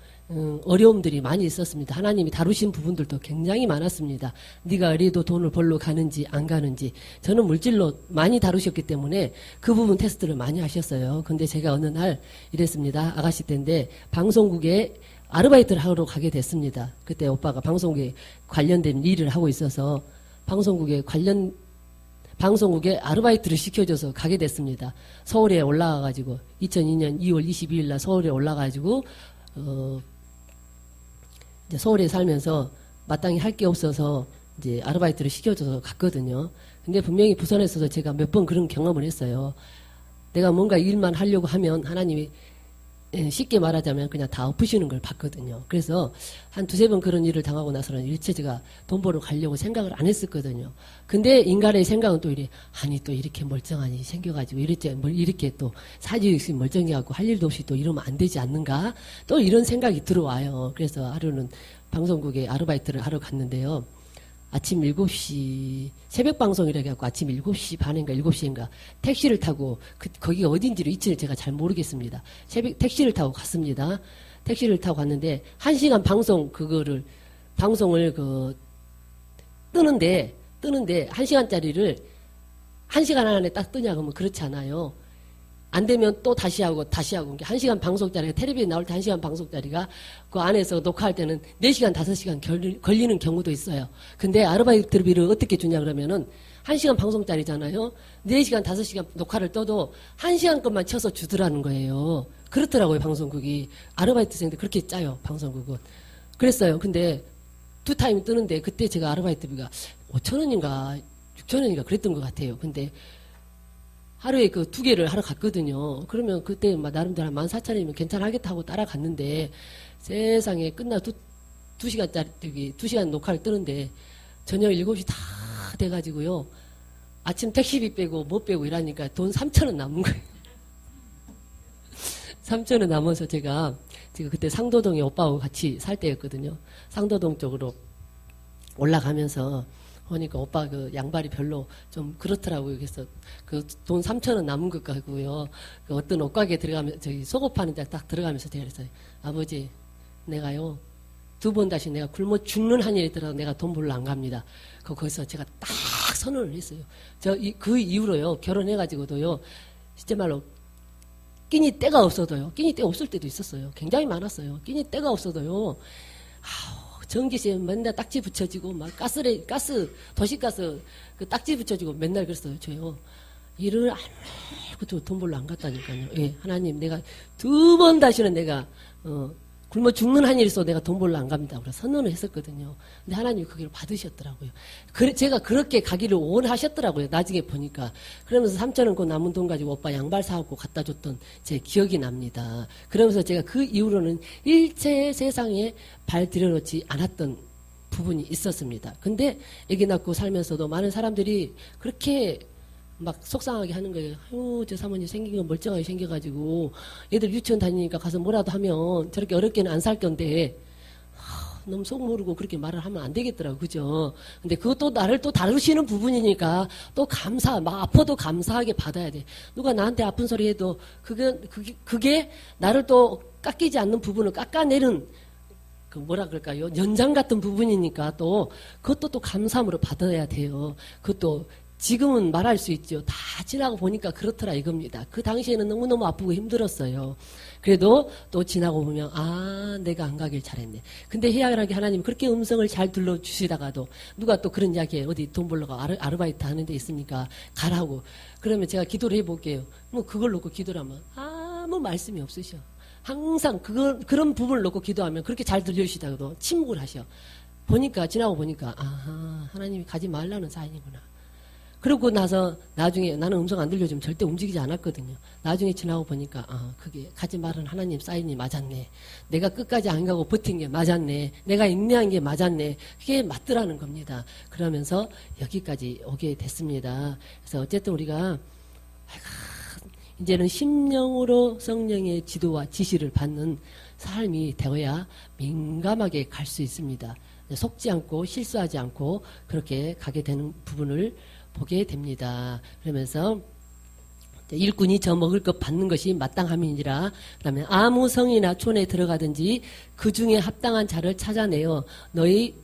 어려움들이 많이 있었습니다. 하나님이 다루신 부분들도 굉장히 많았습니다. 네가 어리도 돈을 벌러 가는지 안 가는지. 저는 물질로 많이 다루셨기 때문에 그 부분 테스트를 많이 하셨어요. 근데 제가 어느 날 이랬습니다. 아가씨 때인데 방송국에 아르바이트를 하러 가게 됐습니다. 그때 오빠가 방송국에 관련된 일을 하고 있어서 방송국에 방송국에 아르바이트를 시켜줘서 가게 됐습니다. 서울에 올라가가지고 2002년 2월 22일 날 서울에 올라가지고 이제 서울에 살면서 마땅히 할 게 없어서 이제 아르바이트를 시켜줘서 갔거든요. 근데 분명히 부산에서도 제가 몇 번 그런 경험을 했어요. 내가 뭔가 일만 하려고 하면 하나님이 쉽게 말하자면 그냥 다 엎으시는 걸 봤거든요. 그래서 한 두세 번 그런 일을 당하고 나서는 일체 제가 돈 벌어 가려고 생각을 안 했었거든요. 근데 인간의 생각은 또 이래, 아니 또 이렇게 멀쩡하니 생겨가지고 이렇게 또 사지육식 멀쩡해갖고 할 일도 없이 또 이러면 안 되지 않는가? 또 이런 생각이 들어와요. 그래서 하루는 방송국에 아르바이트를 하러 갔는데요. 아침 7시, 새벽 방송이라고 해갖고 아침 7시 반인가 7시인가 택시를 타고, 거기가 어딘지를 이치를 제가 잘 모르겠습니다. 새벽 택시를 타고 갔습니다. 택시를 타고 갔는데, 1시간 방송을 뜨는데, 1시간짜리를 1시간 안에 딱 뜨냐, 그러면 그렇지 않아요. 안 되면 또 다시 하고. 1시간 방송짜리가, 텔레비전 나올 때 1시간 방송짜리가 그 안에서 녹화할 때는 4시간, 5시간 걸리는 경우도 있어요. 근데 아르바이트비를 어떻게 주냐 그러면은 1시간 방송짜리잖아요. 4시간, 5시간 녹화를 떠도 1시간 것만 쳐서 주더라는 거예요. 그렇더라고요, 방송국이. 아르바이트생들 그렇게 짜요, 방송국은. 그랬어요. 근데 두 타임 뜨는데 그때 제가 아르바이트비가 5,000원인가 6,000원인가 그랬던 것 같아요. 근데 하루에 그 2개를 하러 갔거든요. 그러면 그때 나름대로 한 14,000원이면 괜찮겠다 하고 따라갔는데, 세상에 끝나 2시간짜리, 2시간 녹화를 뜨는데, 저녁 7시 다 돼가지고요. 아침 택시비 빼고 뭐 빼고 이러니까 돈 3,000원 남은 거예요. 3,000원 남아서 제가 그때 상도동에 오빠하고 같이 살 때였거든요. 상도동 쪽으로 올라가면서 보니까 오빠 그 양발이 별로 좀 그렇더라고요. 그래서 그 돈 3,000원 남은 것 같고요. 그 어떤 옷가게 들어가면, 속옷 파는 데 딱 들어가면서 제가 그랬어요. 아버지, 내가요, 2번 다시 내가 굶어 죽는 한일이 들어도 내가 돈 벌러 안 갑니다. 거기서 제가 딱 선언을 했어요. 그 이후로요, 결혼해가지고도요, 진짜 말로, 끼니 때가 없어도요, 끼니 때 없을 때도 있었어요. 굉장히 많았어요. 끼니 때가 없어도요, 전기세 맨날 딱지 붙여지고, 도시가스 그 딱지 붙여지고 맨날 그랬어요, 저요. 일을 안 하고도 돈 벌러 안 갔다니까요. 예, 하나님, 내가 2번 다시는 내가, 굶어 죽는 한일 있어 내가 돈 벌러 안 갑니다. 그래서 선언을 했었거든요. 근데 하나님이 그걸 받으셨더라고요. 제가 그렇게 가기를 원하셨더라고요. 나중에 보니까. 그러면서 3,000원 그 남은 돈 가지고 오빠 양발 사갖고 갖다 줬던 제 기억이 납니다. 그러면서 제가 그 이후로는 일체 세상에 발 들여놓지 않았던 부분이 있었습니다. 근데 애기 낳고 살면서도 많은 사람들이 그렇게 막 속상하게 하는 거예요. 아유, 저 사모님 생긴 거 멀쩡하게 생겨가지고 얘들 유치원 다니니까 가서 뭐라도 하면 저렇게 어렵게는 안 살 건데 너무 속 모르고 그렇게 말을 하면 안 되겠더라고, 그죠? 근데 그것도 나를 또 다루시는 부분이니까 또 막 아파도 감사하게 받아야 돼. 누가 나한테 아픈 소리 해도 그게 나를 또 깎이지 않는 부분을 깎아내는 그 뭐라 그럴까요? 연장 같은 부분이니까 그것도 또 감사함으로 받아야 돼요. 그것도 지금은 말할 수 있죠. 다 지나고 보니까 그렇더라 이겁니다. 그 당시에는 너무너무 아프고 힘들었어요. 그래도 또 지나고 보면 내가 안 가길 잘했네. 근데 희한하게 하나님 그렇게 음성을 잘 들려주시다가도 누가 또 그런 이야기에 어디 돈 벌러 가 아르바이트 하는 데 있으니까 가라고. 그러면 제가 기도를 해볼게요. 뭐 그걸 놓고 기도를 하면 아무 말씀이 없으셔. 항상 그런 부분을 놓고 기도하면 그렇게 잘 들려주시다가도 침묵을 하셔. 지나고 보니까 하나님이 가지 말라는 사인이구나. 그러고 나서 나중에 나는 음성 안 들려주면 절대 움직이지 않았거든요. 나중에 지나고 보니까 그게 가지 말은 하나님 사인이 맞았네. 내가 끝까지 안 가고 버틴 게 맞았네. 내가 인내한 게 맞았네. 그게 맞더라는 겁니다. 그러면서 여기까지 오게 됐습니다. 그래서 어쨌든 우리가 이제는 심령으로 성령의 지도와 지시를 받는 삶이 되어야 민감하게 갈 수 있습니다. 속지 않고 실수하지 않고 그렇게 가게 되는 부분을 보게 됩니다. 그러면서 일꾼이 저 먹을 것 받는 것이 마땅함이니라. 그러면 아무 성이나 촌에 들어가든지 그 중에 합당한 자를 찾아내어 너희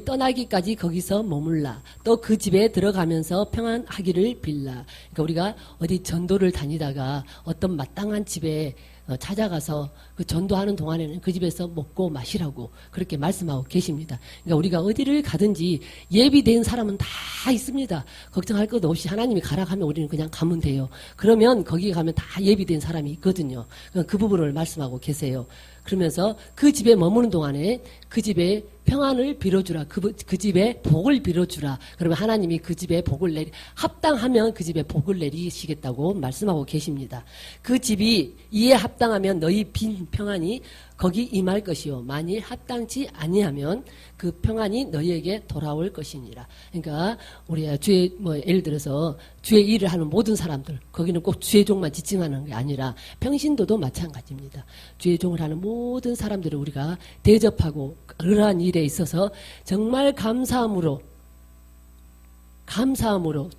떠나기까지 거기서 머물라. 또 그 집에 들어가면서 평안하기를 빌라. 그러니까 우리가 어디 전도를 다니다가 어떤 마땅한 집에 찾아가서 그 전도하는 동안에는 그 집에서 먹고 마시라고 그렇게 말씀하고 계십니다. 그러니까 우리가 어디를 가든지 예비된 사람은 다 있습니다. 걱정할 것도 없이 하나님이 가라 하면 우리는 그냥 가면 돼요. 그러면 거기 가면 다 예비된 사람이 있거든요. 그 부분을 말씀하고 계세요. 그러면서 그 집에 머무는 동안에 그 집에 평안을 빌어주라. 그 집에 복을 빌어주라. 그러면 하나님이 그 집에 복을 합당하면 그 집에 복을 내리시겠다고 말씀하고 계십니다. 그 집이 이에 합당하면 너희 빈 평안이 거기 임할 것이요. 만일 합당치 아니하면 그 평안이 너희에게 돌아올 것이니라. 그러니까 우리가 주의 예를 들어서 주의 일을 하는 모든 사람들 거기는 꼭 주의 종만 지칭하는 게 아니라 평신도도 마찬가지입니다. 주의 종을 하는 모든 사람들을 우리가 대접하고 그러한 일에 있어서 정말 감사함으로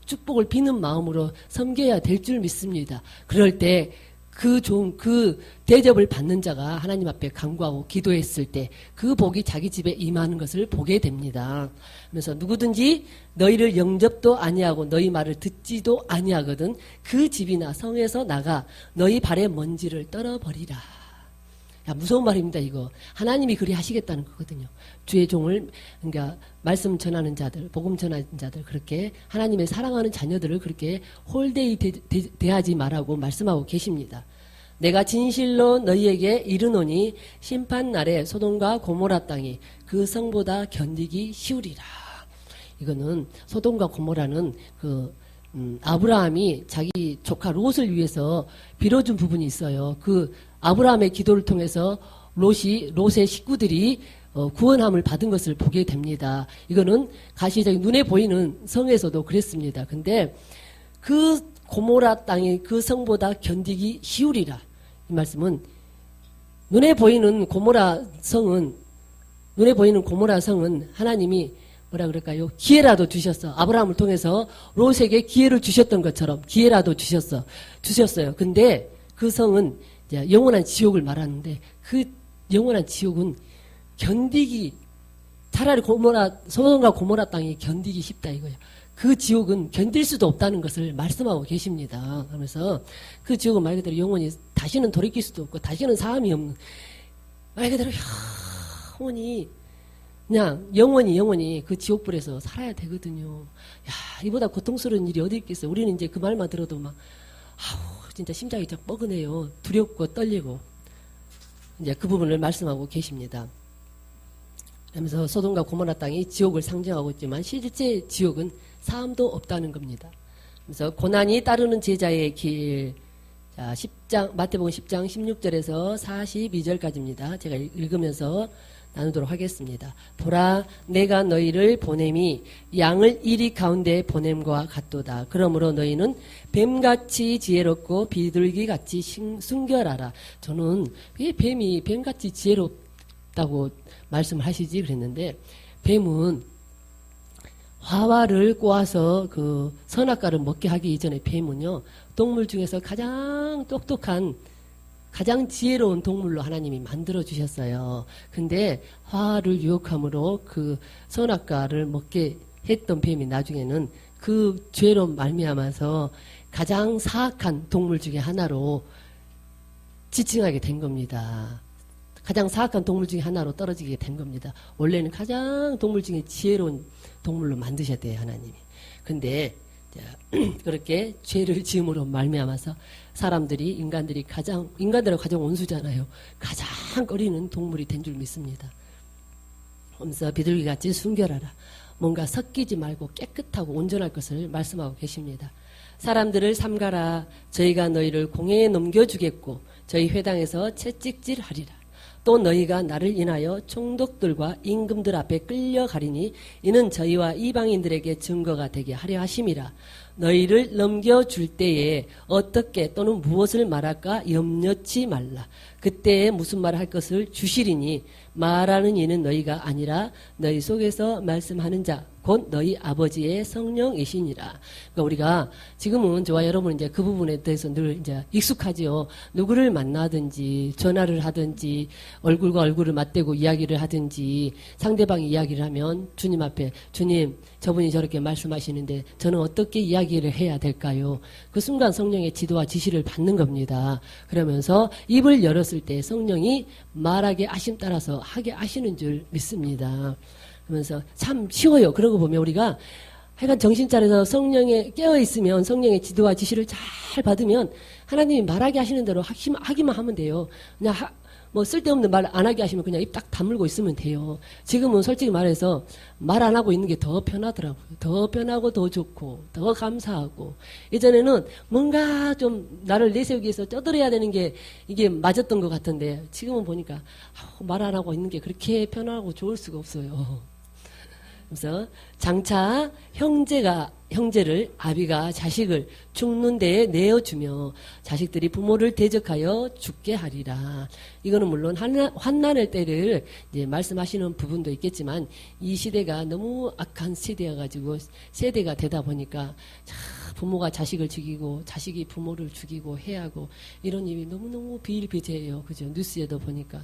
축복을 비는 마음으로 섬겨야 될 줄 믿습니다. 그럴 때 그 대접을 받는 자가 하나님 앞에 간구하고 기도했을 때 그 복이 자기 집에 임하는 것을 보게 됩니다. 그래서 누구든지 너희를 영접도 아니하고 너희 말을 듣지도 아니하거든 그 집이나 성에서 나가 너희 발의 먼지를 떨어버리라. 야, 무서운 말입니다, 이거. 하나님이 그리 하시겠다는 거거든요. 주의 종을, 그러니까, 말씀 전하는 자들, 복음 전하는 자들, 그렇게 하나님의 사랑하는 자녀들을 그렇게 홀대히 대하지 말라고 말씀하고 계십니다. 내가 진실로 너희에게 이르노니 심판날에 소돔과 고모라 땅이 그 성보다 견디기 쉬우리라. 이거는 소돔과 고모라는 아브라함이 자기 조카 롯을 위해서 빌어준 부분이 있어요. 그 아브라함의 기도를 통해서 롯의 식구들이 구원함을 받은 것을 보게 됩니다. 이거는 가시적인 눈에 보이는 성에서도 그랬습니다. 근데 그 고모라 땅이 그 성보다 견디기 쉬우리라. 이 말씀은 눈에 보이는 고모라 성은 하나님이 뭐라 그럴까요? 기회라도 주셨어. 아브라함을 통해서 롯에게 기회를 주셨던 것처럼 기회라도 주셨어요. 근데 그 성은 이제 영원한 지옥을 말하는데 그 영원한 지옥은 차라리 소돔과 고모라 땅이 견디기 쉽다 이거예요. 그 지옥은 견딜 수도 없다는 것을 말씀하고 계십니다. 그러면서 그 지옥은 말 그대로 영원히 다시는 돌이킬 수도 없고 다시는 사함이 없는 말 그대로 영원히 그냥 영원히 그 지옥불에서 살아야 되거든요. 야, 이보다 고통스러운 일이 어디 있겠어요. 우리는 이제 그 말만 들어도 막 진짜 심장이 쫙 뻐근해요. 두렵고 떨리고 이제 그 부분을 말씀하고 계십니다. 그러면서 소돔과 고모라 땅이 지옥을 상징하고 있지만 실제 지옥은 사함도 없다는 겁니다. 그래서 고난이 따르는 제자의 길, 자, 마태복음 10장 16절에서 42절까지입니다. 제가 읽으면서 나누도록 하겠습니다. 보라, 내가 너희를 보냄이 양을 이리 가운데 보냄과 같도다. 그러므로 너희는 뱀같이 지혜롭고 비둘기같이 순결하라. 저는 왜 뱀이 뱀같이 지혜롭다고 말씀을 하시지 그랬는데, 뱀은 화화를 꼬아서 그 선악과를 먹게 하기 이전에 뱀은요, 동물 중에서 가장 똑똑한 가장 지혜로운 동물로 하나님이 만들어 주셨어요. 근데 화를 유혹함으로 그 선악과를 먹게 했던 뱀이 나중에는 그 죄로 말미암아서 가장 사악한 동물 중에 하나로 지칭하게 된 겁니다. 가장 사악한 동물 중에 하나로 떨어지게 된 겁니다. 원래는 가장 동물 중에 지혜로운 동물로 만드셨대요, 하나님이. 근데 그렇게 죄를 지음으로 말미암아서 인간들은 가장 원수잖아요. 가장 꺼리는 동물이 된 줄 믿습니다. 그래서 비둘기같이 순결하라. 뭔가 섞이지 말고 깨끗하고 온전할 것을 말씀하고 계십니다. 사람들을 삼가라. 저희가 너희를 공회에 넘겨주겠고 저희 회당에서 채찍질하리라. 또 너희가 나를 인하여 총독들과 임금들 앞에 끌려가리니 이는 저희와 이방인들에게 증거가 되게 하려 하심이라. 너희를 넘겨줄 때에 어떻게 또는 무엇을 말할까 염려치 말라. 그때에 무슨 말을 할 것을 주시리니 말하는 이는 너희가 아니라 너희 속에서 말씀하는 자 곧 너희 아버지의 성령이시니라. 그러니까 우리가 지금은 저와 여러분 이제 그 부분에 대해서 늘 이제 익숙하지요. 누구를 만나든지 전화를 하든지 얼굴과 얼굴을 맞대고 이야기를 하든지 상대방이 이야기를 하면 주님 앞에 주님 저분이 저렇게 말씀하시는데 저는 어떻게 이야기 이야기를 해야 될까요? 그 순간 성령의 지도와 지시를 받는 겁니다. 그러면서 입을 열었을 때 성령이 말하게 하심 따라서 하게 하시는 줄 믿습니다. 그러면서 참 쉬워요. 그러고 보면 우리가 하여간 정신 차려서 성령에 깨어 있으면 성령의 지도와 지시를 잘 받으면 하나님이 말하게 하시는 대로 하기만 하면 돼요. 그냥 뭐 쓸데없는 말 안 하게 하시면 그냥 입 딱 다물고 있으면 돼요. 지금은 솔직히 말해서 말 안 하고 있는 게 더 편하더라고요. 더 편하고 더 좋고 더 감사하고 예전에는 뭔가 좀 나를 내세우기 위해서 떠들어야 되는 게 이게 맞았던 것 같은데 지금은 보니까 말 안 하고 있는 게 그렇게 편하고 좋을 수가 없어요. 그래서 장차 형제를 아비가 자식을 죽는 데에 내어주며 자식들이 부모를 대적하여 죽게 하리라. 이거는 물론 환난의 때를 이제 말씀하시는 부분도 있겠지만 이 시대가 너무 악한 세대가 되다 보니까 부모가 자식을 죽이고 자식이 부모를 죽이고 해하고 이런 일이 너무너무 비일비재해요. 그죠? 뉴스에도 보니까.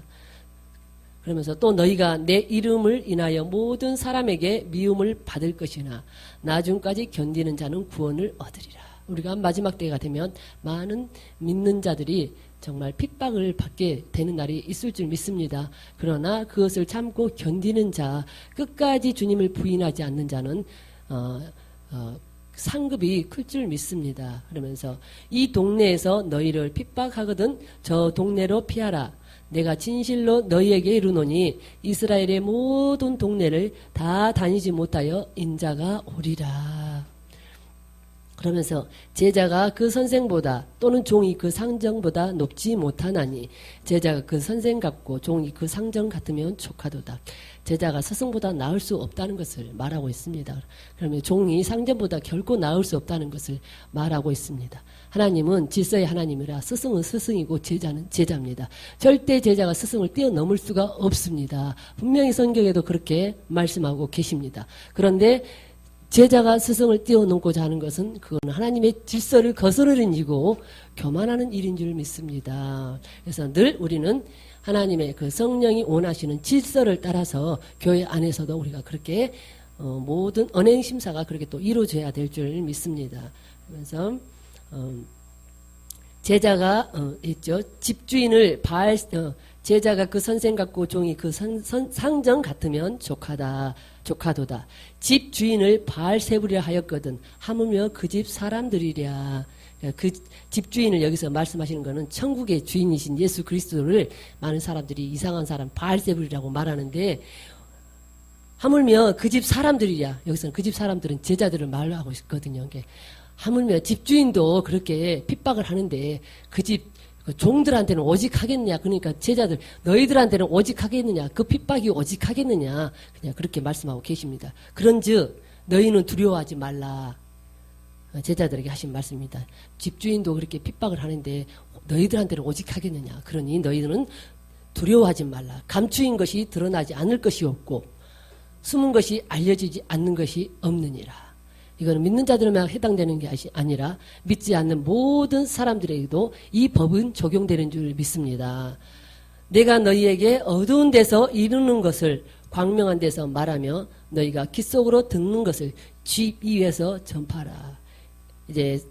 그러면서 또 너희가 내 이름을 인하여 모든 사람에게 미움을 받을 것이나 나중까지 견디는 자는 구원을 얻으리라. 우리가 마지막 때가 되면 많은 믿는 자들이 정말 핍박을 받게 되는 날이 있을 줄 믿습니다. 그러나 그것을 참고 견디는 자, 끝까지 주님을 부인하지 않는 자는 상급이 클 줄 믿습니다. 그러면서 이 동네에서 너희를 핍박하거든 저 동네로 피하라. 내가 진실로 너희에게 이르노니 이스라엘의 모든 동네를 다 다니지 못하여 인자가 오리라. 그러면서 제자가 그 선생보다 또는 종이 그 상정보다 높지 못하나니 제자가 그 선생 같고 종이 그 상정 같으면 족하도다. 제자가 스승보다 나을 수 없다는 것을 말하고 있습니다. 그러면 종이 상전보다 결코 나을 수 없다는 것을 말하고 있습니다. 하나님은 질서의 하나님이라 스승은 스승이고 제자는 제자입니다. 절대 제자가 스승을 뛰어넘을 수가 없습니다. 분명히 성경에도 그렇게 말씀하고 계십니다. 그런데 제자가 스승을 뛰어넘고자 하는 것은 그건 하나님의 질서를 거스르는 일이고 교만하는 일인 줄 믿습니다. 그래서 늘 우리는 하나님의 그 성령이 원하시는 질서를 따라서 교회 안에서도 우리가 그렇게 모든 언행 심사가 그렇게 또 이루어져야 될 줄 믿습니다. 그래서 제자가 있죠. 집주인을 제자가 그 선생 같고 종이 그 상정 같으면 족하도다. 집 주인을 바알세불이라 하였거든 하물며 그 집 사람들이랴. 그 집주인을 여기서 말씀하시는 것은 천국의 주인이신 예수 그리스도를 많은 사람들이 이상한 사람 바알세불이라고 말하는데 하물며 그 집 사람들이랴. 여기서는 그 집 사람들은 제자들을 말하고 있거든요. 하물며 집주인도 그렇게 핍박을 하는데 그 집 종들한테는 오직 하겠느냐. 그러니까 제자들 너희들한테는 오직 하겠느냐. 그 핍박이 오직 하겠느냐. 그냥 그렇게 말씀하고 계십니다. 그런즉 너희는 두려워하지 말라. 제자들에게 하신 말씀입니다. 집주인도 그렇게 핍박을 하는데 너희들한테는 오직 하겠느냐. 그러니 너희들은 두려워하지 말라. 감추인 것이 드러나지 않을 것이 없고 숨은 것이 알려지지 않는 것이 없느니라. 이거는 믿는 자들만 해당되는 게 아니라 믿지 않는 모든 사람들에게도 이 법은 적용되는 줄 믿습니다. 내가 너희에게 어두운 데서 이루는 것을 광명한 데서 말하며 너희가 깃 속으로 듣는 것을 집 위에서 전파라. 이제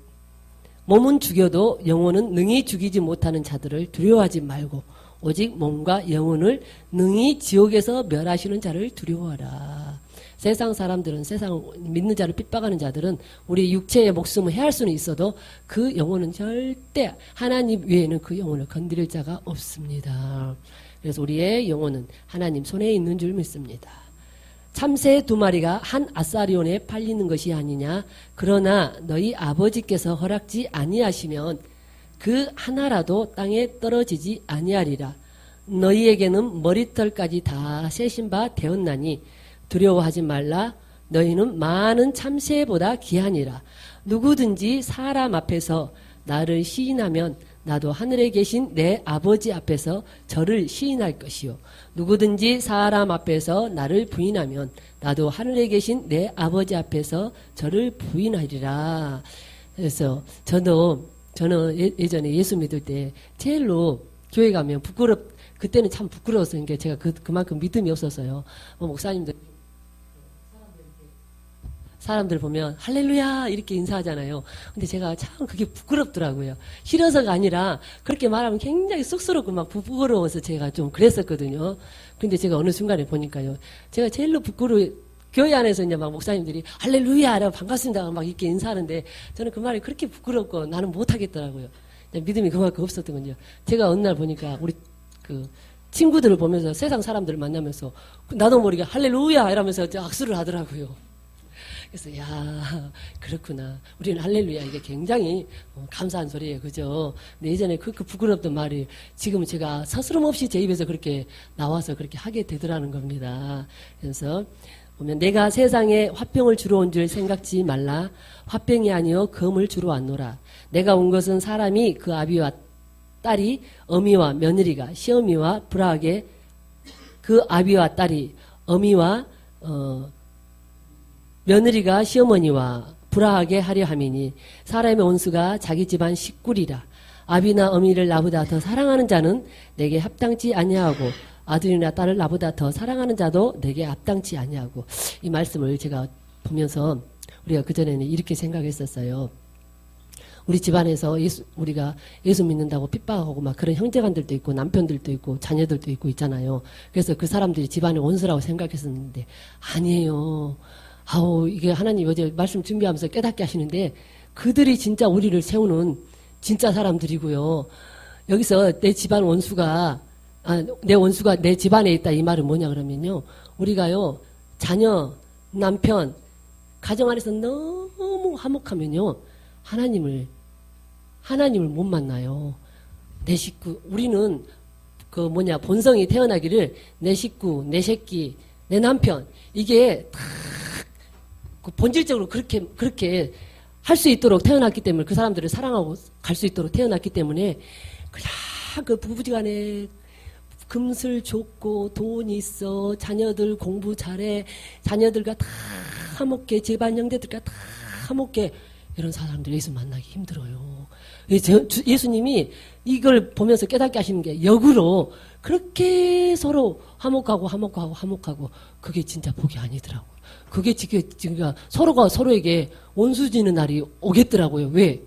몸은 죽여도 영혼은 능히 죽이지 못하는 자들을 두려워하지 말고 오직 몸과 영혼을 능히 지옥에서 멸하시는 자를 두려워하라. 세상 사람들은 세상 믿는 자를 핍박하는 자들은 우리 육체의 목숨을 해할 수는 있어도 그 영혼은 절대 하나님 외에는 그 영혼을 건드릴 자가 없습니다. 그래서 우리의 영혼은 하나님 손에 있는 줄 믿습니다. 참새 2마리가 한 아사리온에 팔리는 것이 아니냐. 그러나 너희 아버지께서 허락지 아니하시면 그 하나라도 땅에 떨어지지 아니하리라. 너희에게는 머리털까지 다 세신 바 되었나니 두려워하지 말라. 너희는 많은 참새보다 귀하니라. 누구든지 사람 앞에서 나를 시인하면 나도 하늘에 계신 내 아버지 앞에서 저를 시인할 것이요. 누구든지 사람 앞에서 나를 부인하면 나도 하늘에 계신 내 아버지 앞에서 저를 부인하리라. 그래서 저는 예전에 예수 믿을 때 제일로 교회 가면 그때는 참 부끄러웠어요. 제가 그만큼 믿음이 없어서요. 목사님들 사람들 보면 할렐루야 이렇게 인사하잖아요. 근데 제가 참 그게 부끄럽더라고요. 싫어서가 아니라 그렇게 말하면 굉장히 쑥스럽고 막 부끄러워서 제가 좀 그랬었거든요. 근데 제가 어느 순간에 보니까요. 제가 제일로 교회 안에서 이제 막 목사님들이 할렐루야 라고 반갑습니다 막 이렇게 인사하는데 저는 그 말이 그렇게 부끄럽고 나는 못하겠더라고요. 믿음이 그만큼 없었던 건요. 제가 어느 날 보니까 우리 그 친구들을 보면서 세상 사람들을 만나면서 나도 모르게 할렐루야 이러면서 악수를 하더라고요. 그래서 야 그렇구나. 우리는 할렐루야 이게 굉장히 감사한 소리예요. 그죠? 근데 예전에 그 부끄럽던 말이 지금 제가 서스럼 없이 제 입에서 그렇게 나와서 그렇게 하게 되더라는 겁니다. 그래서 보면 내가 세상에 화병을 주러 온 줄 생각지 말라. 화병이 아니요 검을 주러 왔노라. 내가 온 것은 사람이 그 아비와 딸이 어미와 며느리가 시어미와 불화하게 그 아비와 딸이 어미와 며느리가 시어머니와 불화하게 하려 함이니 사람의 온수가 자기 집안 식구리라. 아비나 어미를 나보다 더 사랑하는 자는 내게 합당치 아니하고 아들이나 딸을 나보다 더 사랑하는 자도 내게 합당치 아니하고. 이 말씀을 제가 보면서 우리가 그전에는 이렇게 생각했었어요. 우리 집안에서 우리가 예수 믿는다고 핍박하고 막 그런 형제간들도 있고 남편들도 있고 자녀들도 있고 있잖아요. 그래서 그 사람들이 집안의 원수라고 생각했었는데 아니에요. 아우 이게 하나님 어제 말씀 준비하면서 깨닫게 하시는데 그들이 진짜 우리를 세우는 진짜 사람들이고요. 여기서 내 집안 원수가 내 원수가 내 집안에 있다 이 말은 뭐냐 그러면요. 우리가요 자녀 남편 가정 안에서 너무 화목하면요 하나님을 못 만나요. 내 식구 우리는 본성이 태어나기를 내 식구 내 새끼 내 남편 이게 다 본질적으로 그렇게 할 수 있도록 태어났기 때문에 그 사람들을 사랑하고 갈 수 있도록 태어났기 때문에 그냥 그 부부지간에 금슬 좋고 돈 있어 자녀들 공부 잘해 자녀들과 다 화목해 집안 형제들과 다 화목해 이런 사람들 예수 만나기 힘들어요. 예수님이 이걸 보면서 깨닫게 하시는 게 역으로 그렇게 서로 화목하고 그게 진짜 복이 아니더라고요. 그게 지금 서로가 서로에게 원수지는 날이 오겠더라고요. 왜?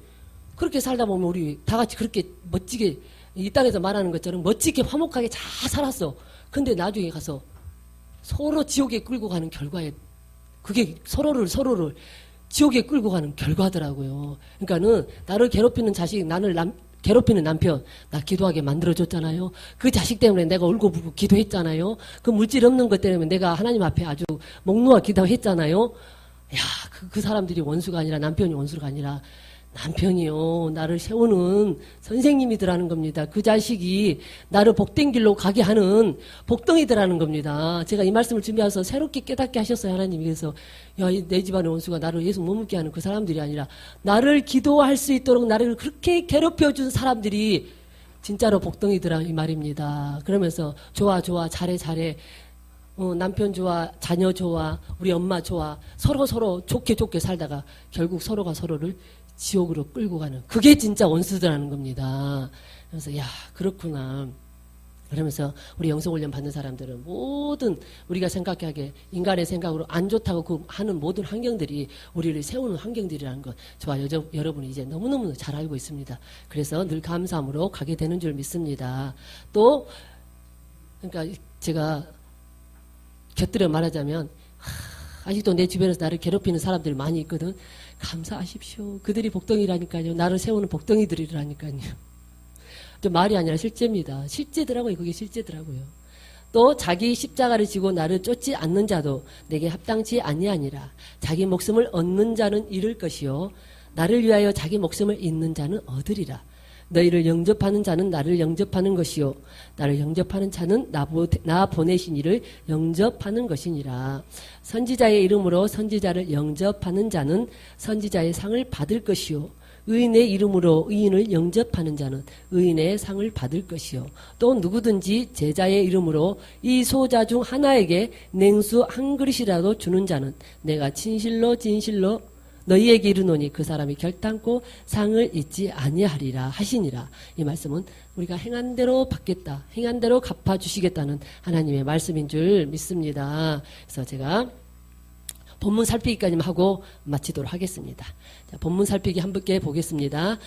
그렇게 살다 보면 우리 다 같이 그렇게 멋지게 이 땅에서 말하는 것처럼 멋지게 화목하게 잘 살았어. 근데 나중에 가서 서로 지옥에 끌고 가는 결과에 그게 서로를 지옥에 끌고 가는 결과더라고요. 그러니까는 나를 괴롭히는 자식, 나를 괴롭히는 남편, 나 기도하게 만들어줬잖아요. 그 자식 때문에 내가 울고불고 기도했잖아요. 그 물질 없는 것 때문에 내가 하나님 앞에 아주 목 놓아 기도했잖아요. 야, 그 사람들이 원수가 아니라 남편이 원수가 아니라 남편이요. 나를 세우는 선생님이더라는 겁니다. 그 자식이 나를 복된 길로 가게 하는 복덩이더라는 겁니다. 제가 이 말씀을 준비해서 새롭게 깨닫게 하셨어요. 하나님이. 그래서 내 집안의 원수가 나를 예수 못 믿게 하는 그 사람들이 아니라 나를 기도할 수 있도록 나를 그렇게 괴롭혀준 사람들이 진짜로 복덩이더라 이 말입니다. 그러면서 좋아 잘해 남편 좋아 자녀 좋아 우리 엄마 좋아 서로 좋게 살다가 결국 서로가 서로를 지옥으로 끌고 가는 그게 진짜 원수들하는 겁니다. 그래서 그렇구나. 그러면서 우리 영성훈련 받는 사람들은 모든 우리가 생각하게 인간의 생각으로 안 좋다고 하는 모든 환경들이 우리를 세우는 환경들이라는 것 여러분이 이제 너무너무 잘 알고 있습니다. 그래서 늘 감사함으로 가게 되는 줄 믿습니다. 또 그러니까 제가 곁들여 말하자면 아직도 내 주변에서 나를 괴롭히는 사람들이 많이 있거든. 감사하십시오. 그들이 복덩이라니까요. 나를 세우는 복덩이들이라니까요. 좀 말이 아니라 실제입니다. 실제더라고요. 그게 실제더라고요. 또 자기 십자가를 지고 나를 쫓지 않는 자도 내게 합당치 아니하니라. 자기 목숨을 얻는 자는 잃을 것이요 나를 위하여 자기 목숨을 잃는 자는 얻으리라. 너희를 영접하는 자는 나를 영접하는 것이요 나를 영접하는 자는 나 보내신 이를 영접하는 것이니라. 선지자의 이름으로 선지자를 영접하는 자는 선지자의 상을 받을 것이요 의인의 이름으로 의인을 영접하는 자는 의인의 상을 받을 것이요 또 누구든지 제자의 이름으로 이 소자 중 하나에게 냉수 한 그릇이라도 주는 자는 내가 진실로 너희에게 이르노니 그 사람이 결단코 상을 잊지 아니하리라 하시니라. 이 말씀은 우리가 행한 대로 받겠다. 행한 대로 갚아주시겠다는 하나님의 말씀인 줄 믿습니다. 그래서 제가 본문 살피기까지만 하고 마치도록 하겠습니다. 자, 본문 살피기 함께 보겠습니다.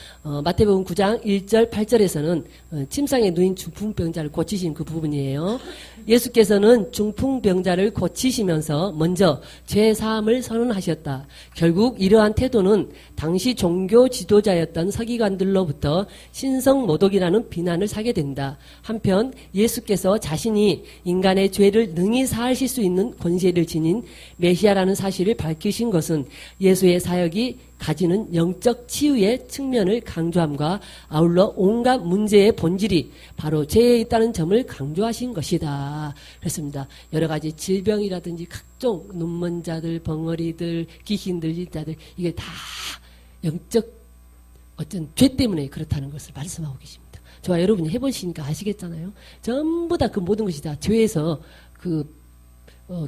마태복음 9장 1절 8절에서는 침상에 누인 중풍병자를 고치신 그 부분이에요. 예수께서는 중풍병자를 고치시면서 먼저 죄 사함을 선언하셨다. 결국 이러한 태도는 당시 종교 지도자였던 서기관들로부터 신성모독이라는 비난을 사게 된다. 한편 예수께서 자신이 인간의 죄를 능히 사하실 수 있는 권세를 지닌 메시아라는 사실을 밝히신 것은 예수의 사역이 가지는 영적 치유의 측면을 강조함과 아울러 온갖 문제의 본질이 바로 죄에 있다는 점을 강조하신 것이다. 그렇습니다. 여러 가지 질병이라든지 각종 눈먼 자들, 벙어리들, 귀신들, 일자들 이게 다 영적 어떤 죄 때문에 그렇다는 것을 말씀하고 계십니다. 저와 여러분이 해보시니까 아시겠잖아요. 전부 다 그 모든 것이 다 죄에서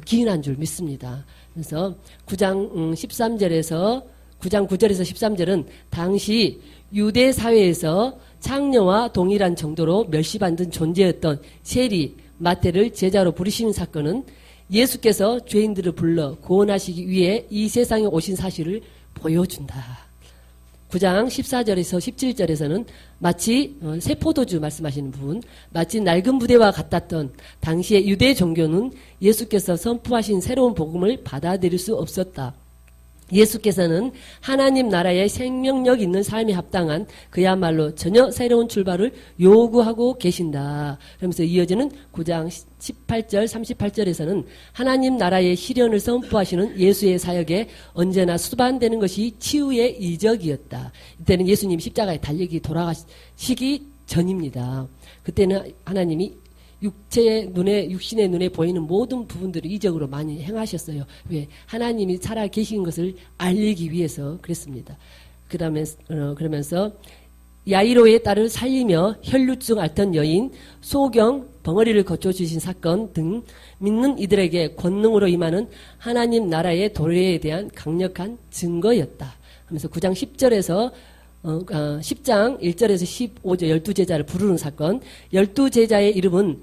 기인한 줄 믿습니다. 그래서 9장 13절에서 9장 9절에서 13절은 당시 유대 사회에서 창녀와 동일한 정도로 멸시받는 존재였던 세리 마태를 제자로 부르시는 사건은 예수께서 죄인들을 불러 구원하시기 위해 이 세상에 오신 사실을 보여준다. 9장 14절에서 17절에서는 마치 새 포도주 말씀하시는 부분, 마치 낡은 부대와 같았던 당시의 유대 종교는 예수께서 선포하신 새로운 복음을 받아들일 수 없었다. 예수께서는 하나님 나라의 생명력 있는 삶에 합당한 그야말로 전혀 새로운 출발을 요구하고 계신다. 그러면서 이어지는 9장 18절, 38절에서는 하나님 나라의 실현을 선포하시는 예수의 사역에 언제나 수반되는 것이 치유의 이적이었다. 이때는 예수님 십자가에 달리기 돌아가시기 전입니다. 그때는 하나님이 육신의 눈에 보이는 모든 부분들을 이적으로 많이 행하셨어요. 왜? 하나님이 살아 계신 것을 알리기 위해서 그랬습니다. 그러면서 야이로의 딸을 살리며 혈루증 앓던 여인, 소경, 벙어리를 거쳐주신 사건 등 믿는 이들에게 권능으로 임하는 하나님 나라의 도래에 대한 강력한 증거였다. 하면서 9장 10절에서 10장 1절에서 15절 12제자를 부르는 사건, 12제자의 이름은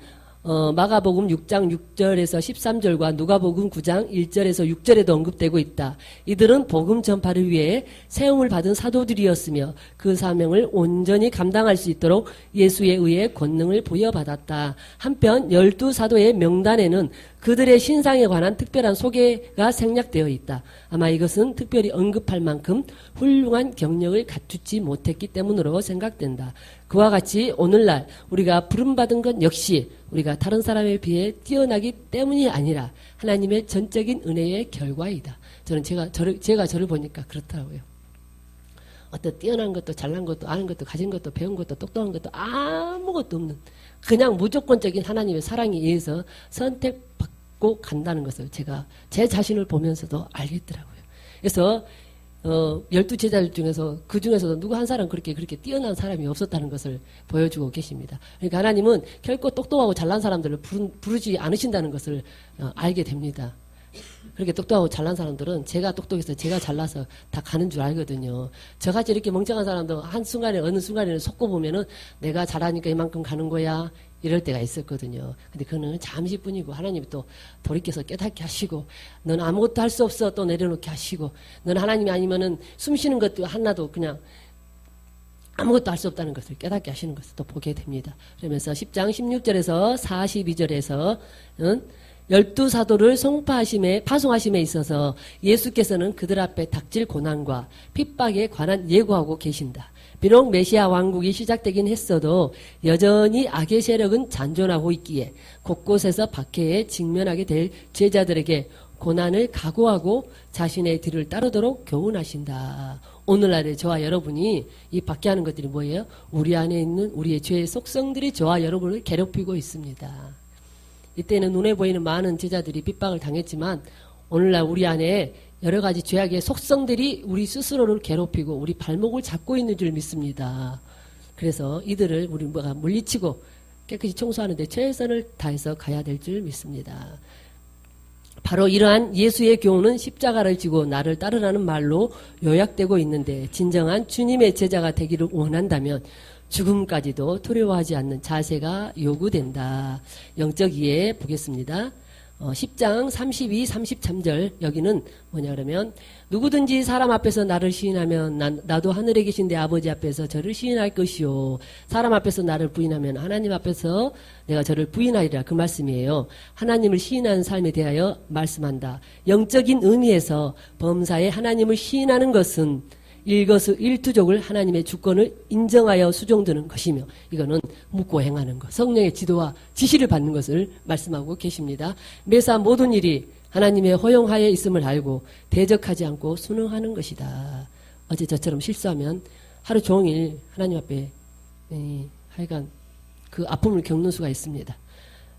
마가복음 6장 6절에서 13절과 누가복음 9장 1절에서 6절에도 언급되고 있다. 이들은 복음 전파를 위해 세움을 받은 사도들이었으며 그 사명을 온전히 감당할 수 있도록 예수에 의해 권능을 부여받았다. 한편 12사도의 명단에는 그들의 신상에 관한 특별한 소개가 생략되어 있다. 아마 이것은 특별히 언급할 만큼 훌륭한 경력을 갖추지 못했기 때문으로 생각된다. 그와 같이 오늘날 우리가 부름받은 것 역시 우리가 다른 사람에 비해 뛰어나기 때문이 아니라 하나님의 전적인 은혜의 결과이다. 저는 제가 저를 보니까 그렇더라고요. 어떤 뛰어난 것도 잘난 것도 아는 것도 가진 것도 배운 것도 똑똑한 것도 아무것도 없는 그냥 무조건적인 하나님의 사랑에 의해서 선택받고 간다는 것을 제가 제 자신을 보면서도 알겠더라고요. 그래서 12제자들 중에서 그 중에서도 누구 한 사람 그렇게 뛰어난 사람이 없었다는 것을 보여주고 계십니다. 그러니까 하나님은 결코 똑똑하고 잘난 사람들을 부르지 않으신다는 것을 알게 됩니다. 그렇게 똑똑하고 잘난 사람들은 제가 똑똑해서 제가 잘나서 다 가는 줄 알거든요. 저같이 이렇게 멍청한 사람도 한순간에 어느 순간에는 속고 보면은 내가 잘하니까 이만큼 가는 거야 이럴 때가 있었거든요. 근데 그거는 잠시뿐이고 하나님이 또 돌이켜서 깨닫게 하시고 넌 아무것도 할 수 없어 또 내려놓게 하시고 넌 하나님이 아니면은 숨 쉬는 것도 하나도 그냥 아무것도 할 수 없다는 것을 깨닫게 하시는 것을 또 보게 됩니다. 그러면서 10장 16절에서 42절에서는 12사도를 파송하심에 있어서 예수께서는 그들 앞에 닥칠 고난과 핍박에 관한 예고하고 계신다. 비록 메시아 왕국이 시작되긴 했어도 여전히 악의 세력은 잔존하고 있기에 곳곳에서 박해에 직면하게 될 제자들에게 고난을 각오하고 자신의 뒤를 따르도록 교훈하신다. 오늘날의 저와 여러분이 이 박해하는 것들이 뭐예요? 우리 안에 있는 우리의 죄의 속성들이 저와 여러분을 괴롭히고 있습니다. 이때는 눈에 보이는 많은 제자들이 핍박을 당했지만 오늘날 우리 안에 여러 가지 죄악의 속성들이 우리 스스로를 괴롭히고 우리 발목을 잡고 있는 줄 믿습니다. 그래서 이들을 우리가 물리치고 깨끗이 청소하는 데 최선을 다해서 가야 될 줄 믿습니다. 바로 이러한 예수의 교훈은 십자가를 지고 나를 따르라는 말로 요약되고 있는데 진정한 주님의 제자가 되기를 원한다면 죽음까지도 두려워하지 않는 자세가 요구된다. 영적 이해 보겠습니다. 10장 32, 33절 여기는 뭐냐 그러면 누구든지 사람 앞에서 나를 시인하면 나도 하늘에 계신 내 아버지 앞에서 저를 시인할 것이요 사람 앞에서 나를 부인하면 하나님 앞에서 내가 저를 부인하리라 그 말씀이에요. 하나님을 시인하는 삶에 대하여 말씀한다. 영적인 의미에서 범사에 하나님을 시인하는 것은 일투족을 하나님의 주권을 인정하여 수종드는 것이며 이거는 묻고 행하는 것 성령의 지도와 지시를 받는 것을 말씀하고 계십니다. 매사 모든 일이 하나님의 허용하에 있음을 알고 대적하지 않고 순응하는 것이다. 어제 저처럼 실수하면 하루 종일 하나님 앞에 하여간 그 아픔을 겪는 수가 있습니다.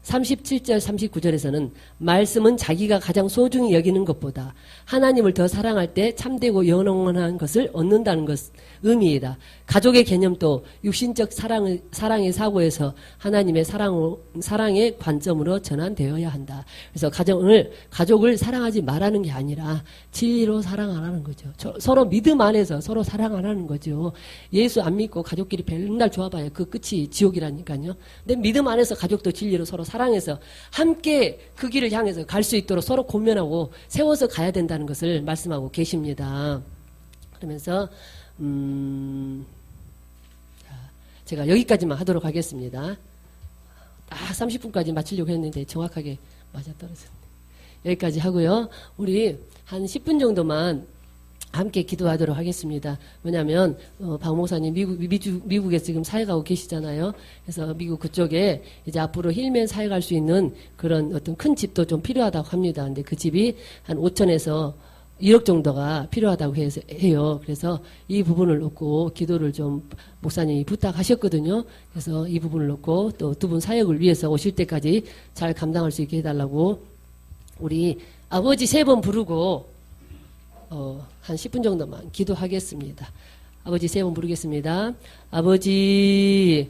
37절 39절에서는 말씀은 자기가 가장 소중히 여기는 것보다 하나님을 더 사랑할 때 참되고 영원한 것을 얻는다는 것 의미이다. 가족의 개념도 육신적 사랑의 사고에서 하나님의 사랑의 관점으로 전환되어야 한다. 그래서 가족을 사랑하지 말라는 게 아니라 진리로 사랑하라는 거죠. 서로 믿음 안에서 서로 사랑하라는 거죠. 예수 안 믿고 가족끼리 맨날 좋아봐야 그 끝이 지옥이라니까요. 근데 믿음 안에서 가족도 진리로 서로 사랑해서 함께 그 길을 향해서 갈 수 있도록 서로 고면하고 세워서 가야 된다는 것을 말씀하고 계십니다. 그러면서 제가 여기까지만 하도록 하겠습니다. 딱 30분까지 마치려고 했는데 정확하게 맞아떨어졌네. 여기까지 하고요. 우리 한 10분 정도만 함께 기도하도록 하겠습니다. 왜냐하면 박 목사님 미국에 지금 사역하고 계시잖아요. 그래서 미국 그쪽에 이제 앞으로 힐맨 사역할 수 있는 그런 어떤 큰 집도 좀 필요하다고 합니다. 근데 그 집이 한 5천에서 1억 정도가 필요하다고 해요. 그래서 이 부분을 놓고 기도를 좀 목사님이 부탁하셨거든요. 그래서 이 부분을 놓고 또 두 분 사역을 위해서 오실 때까지 잘 감당할 수 있게 해달라고 우리 아버지 3번 부르고 한 10분 정도만 기도하겠습니다. 아버지 3번 부르겠습니다. 아버지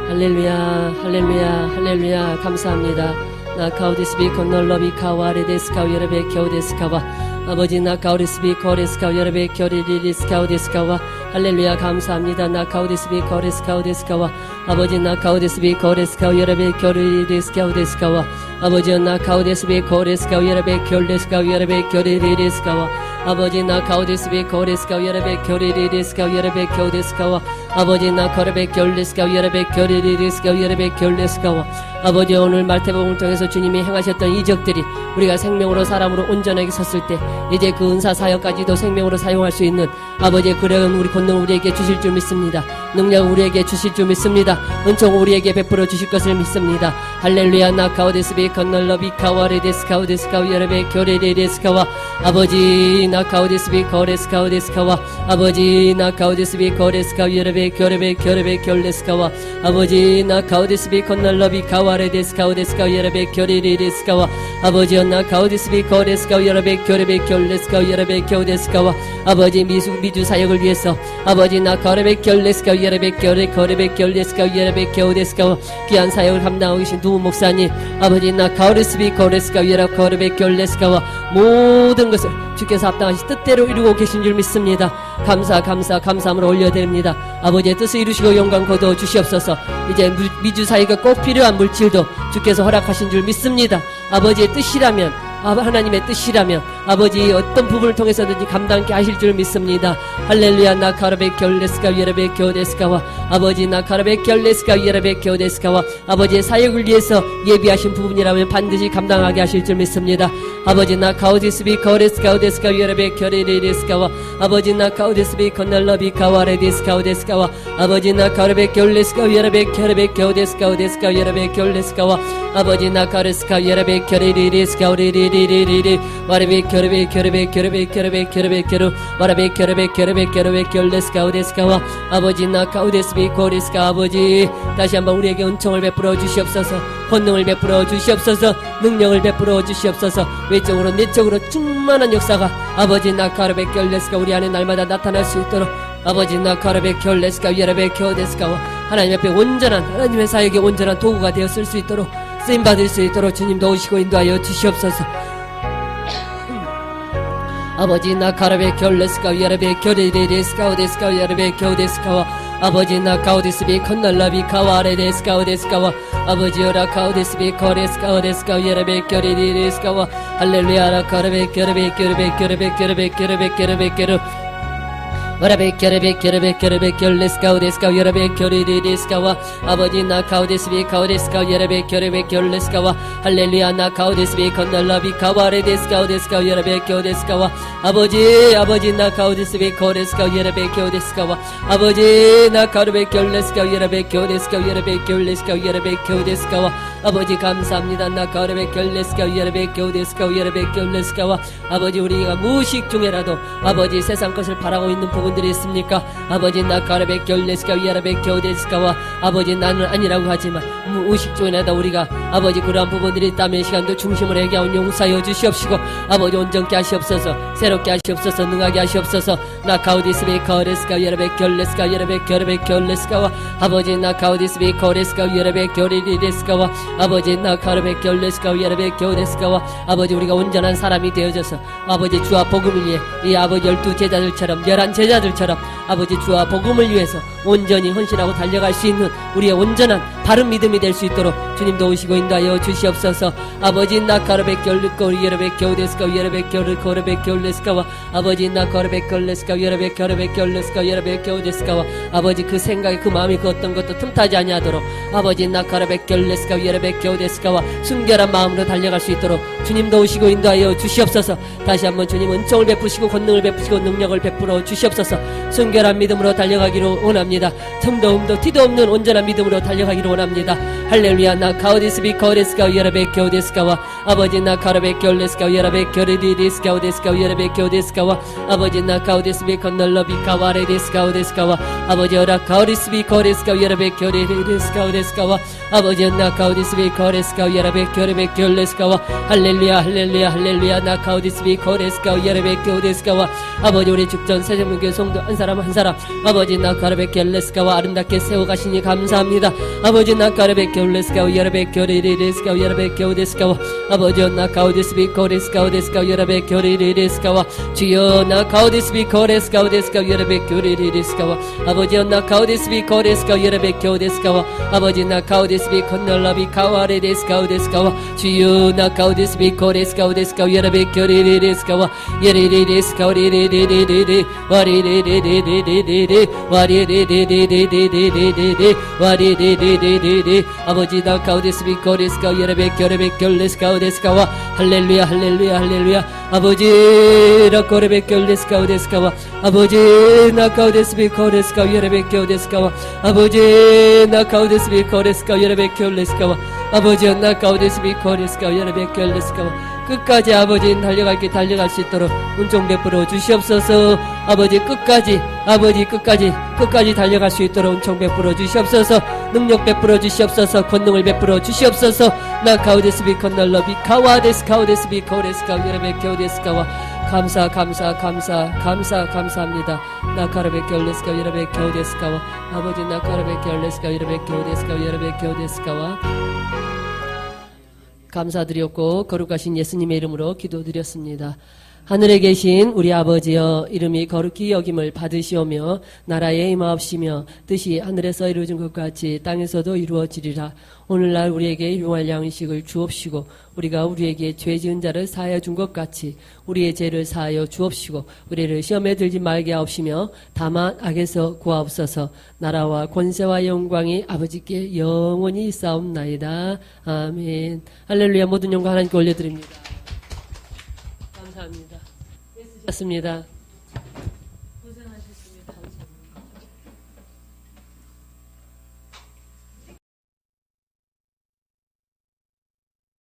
할렐루야 할렐루야 할렐루야 감사합니다. 나카오데스비 건널러비 카와레 데스카우 여러베 겨우데스카와 아버지 나카오데스비 거레스카우 여러베 겨리리리스카우 데스카와 할렐루야 감사합니다. 나카오데스비 거레스카우 데스카와 아버지 나카오데스비 거레스카우 여러베 겨리리리스카우 데스카와 아버지 나카오데스비 거레스카우 여러베 겨울데스카우 여러베 겨리리리스카와 아버지 나카오데스비 거레스카우 여러베 겨리리리스카우 여러베 겨우데스카와 아버지 나카오데스비 겨울데스카우 여러베 겨리리리스카우 여러베 겨울데스카와 아버지 오늘 말태복음을 통해서 주님이 행하셨던 이적들이 우리가 생명으로 사람으로 온전하게 섰을 때 이제 그 은사 사역까지도 생명으로 사용할 수 있는 아버지의 그런 우리 권능 우리에게 주실 줄 믿습니다. 능력 우리에게 주실 줄 믿습니다. 은총 우리에게 베풀어 주실 것을 믿습니다. 할렐루야 나카오데스비 건널러비 카와레데스카우 데스카우 여러베 교레레데스카와 아버지 나카오데스비 거레스카우 데스카와 아버지 나카오데스비 거레스카우 여러베 교레베 겨울데스카와 아버지 나카오데스비 건널러비 카와레데스카우 데스카우 여러베 교레레데스카와 아버지 나카오데스비 거레스카우 여러베 교레베 겨울데스카우 여러베 겨우데스카와 아버지 미주 사역을 위해서 아버지 나카오레베 겨울데스카우 여러베 거레베 겨울데스카우 여러베 겨우데스카와 귀한 사역을 감당하고 계신 두 목사님 아버지 나카오레스비 거레스카우 여러베 거레베 겨울데스카와 모든 것을 주께서 합당하신 뜻대로 이루고 계신 줄 믿습니다. 감사함으로 올려드립니다. 아버지의 뜻을 이루시고 영광 거두어 주시옵소서. 이제 미주 사역에 꼭 필요한 물질도 주께서 허락하신 줄 믿습니다. 아버지의 뜻이라면 하나님의 뜻이라면 아버지 어떤 부분을 통해서든지 감당케 하실 줄 믿습니다. 할렐루야 나카라베 겨울데스카 여러베 겨우데스카와 아버지 나카라베 겨울데스카 여러베 겨우데스카와 아버지의 사역을 위해서 예비하신 부분이라면 반드시 감당하게 하실 줄 믿습니다. 아버지 나카오데스비 거레스카우데스카 여러베 겨레레데스카와 아버지 나카오데스비 건널러비 카와레데스카우데스카와 아버지 나카라베 겨울데스카 여러베 겨우데스카우데스카 여러베 겨울데스카와 아버지 나카레스카 여러베 겨레레데스카우레레 와라베 겨레베 겨루 와라베 겨레베 겨울데스카우데스카와 아버지 나카오데스비 고데스카 아버지 다시 한번 우리에게 은총을 베풀어 주시옵소서. 권능을 베풀어 주시옵소서. 능력을 베풀어 주시옵소서. 외적으로 내적으로 충만한 역사가 아버지 나카라베 겨울데스카 우리 안에 날마다 나타날 수 있도록 아버지 나카라베 겨울데스카 여라베 겨우데스카와 하나님 앞에 온전한 하나님의 사역에 온전한 도구가 되어 쓸 수 있도록 쓰임받을 수 있도록 주님 도우시고 인도하여 주시옵소서. 아버지 나 가라베 결레스카 야라베 결레데스카오 데스카 야라베 겨데스카와 아버지 나 가우데스비 컨날라비 카와레 데스카오 데스카와 아버지 오라 가우데스비 코레스카오 데스카 야라베 결레데스카와 할렐루야라 가라베 결레베 결레베 결레베 결레베 결레베 결레베 결레 와라베 결레베 결레베 결레베 결레스카오 데스카 야라베 결레데스카와 아버지 나 가우데스비 가우데스카 야라베 결레베 결레스카와 할렐루야 나 가우데스비 컨날라비 카와레 데스카오 데스카 야라베 겨데스카와 아버지 나 가우데스비 코레스카 야라베 겨데스카와 아버지 나 가르베 결레스카 야라베 겨데스카 야라베 결레스카 야라베 겨데스카와 아버지 감사합니다 나 가르베 결레스카 야라베 겨데스카 야라베 결레스카와 아버지 우리가 무의식 중에라도 아버지 세상 것을 바라고 있는 부분들이 있습니까? 아버지 나 가르베 결레스카 야라베 겨데스카와 아버지 나는 아니라고 하지만 무의식 중에라도 우리가 아버지 그러한 부분들이 있다면 시간도 중심을 하게 하여 용서하여 주시옵시고 아버지 온전케 하시옵소서 새롭게 하시옵소서 능하게 하시옵소서 나 가우디스비 거레스카 야라베 결레스카 야라베 결레베 결레스카와 아버지 나 가우디스비 거레스카 야라베 결리리데스카와 아버지 나 가르베 결레스카 야라베 겨데스카와 아버지 우리가 온전한 사람이 되어져서 아버지 주와 복음을 위해 이 아버지 12 제자들처럼 11 제자들처럼 아버지 주와 복음을 위해서 온전히 헌신하고 달려갈 수 있는 우리의 온전한 바른 믿음이 될 수 있도록 주님 도우시고 인도하여 주시옵소서 아버지 나 가르베 결르코 야라베 겨데스카 야라베 결르코르베 결레스카와 아버지 나 가르베 결레스카 야라베 결레베 결레스카 야라베 겨데스카와 아버지 그 생각이 그 마음이 그 어떤 것도 틈타지 아니하도록 아버지 나 가르베 결레스카 야라베 겨데스카와 순결한 마음으로 달려갈 수 있도록 주님 도우시고 인도하여 주시옵소서 다시 한번 주님 은총을 베푸시고 권능을 베푸시고 능력을 베풀어 주시옵소서 순결한 믿음으로 달려가기로 원합니다 틈도 흠도 티도 없는 온전한 믿음으로 달려가기로 원합니다 할렐루야 나 가우디스비 거레스카 야라베 겨데스카와 아버지 나 가르베 결레스카 야라베 겨리디스카 오데스카 야라베 겨데스카와 아버지 나 가우디스비 건널러비 카와레 데스카 오데스카와 아버지 오라 가우디스비 거레스카 야라베 겨리디스카 오데스카와 아버지 나 가우디스비 거레스카 야라베 겨레베 결레스카와 할렐루야 할렐루야 할렐루야 나 가우디스비 거레스카 야라베 겨데스카와 아버지 우리 죽전 세상문교 성도 한 사람 한 사람 아버지 나 가르베 결레스카와 아름답게 세워가시니 감사합니다 아버지 나 가르베 결레스카 야라베 겨리디스카 야라베 겨데스카와 아버지 나 가우디스비 거레스카 오데스카 야라베 겨리디스카와 주여 나 가우디스비 거레스카 오데스카 야라베 겨리디스카와 아버지 나 가우디스비 거레스카 야라베 겨데스카와 아버지 나 가우디스비 건널라비 카와레 데스카 오데스카와 주여 나 가우디스비 거레스카 오데스카 야라베 겨리디스카와 예리디스카 리디디디디디 와리디디디디디디 와리디디디디디디디 와리디디디디디 아버지 나 가우디스비 거레스카 야라베 겨레베 결레스카 오데스카와 할렐루야 할렐루야 할렐루야 아버지 나 거레베 결레스카 오데스카와 아버지 나 가우데스비 거레스카 야라베 겨데스카와 아버지 나 가우데스비 거레스카 야라베 결레스카와 아버지 나 가우데스비 거레스카 야라베 결레스카와 끝까지 아버지 달려갈 수 있도록 은총 베풀어 주시옵소서 아버지 끝까지 달려갈 수 있도록 은총 베풀어 주시옵소서 능력 베풀어 주시옵소서 권능을 베풀어 주시옵소서 나 가우데스비 컨널러비 카와데스카우데스비 코레스카 야라베 겨데스카와 감사합니다 나 가르베 결레스카 야라베 겨데스카와 아버지 나 가르베 결레스카 야라베 겨데스카 야라베 겨데스카와 감사드렸고 거룩하신 예수님의 이름으로 기도드렸습니다. 하늘에 계신 우리 아버지여 이름이 거룩히 여김을 받으시오며 나라에 임하옵시며 뜻이 하늘에서 이루어진 것 같이 땅에서도 이루어지리라. 오늘날 우리에게 일용할 양식을 주옵시고 우리가 우리에게 죄 지은 자를 사하여 준 것 같이 우리의 죄를 사하여 주옵시고 우리를 시험에 들지 말게 하옵시며 다만 악에서 구하옵소서. 나라와 권세와 영광이 아버지께 영원히 있사옵나이다. 아멘. 할렐루야. 모든 영광 하나님께 올려드립니다. 감사합니다. 애쓰셨습니다.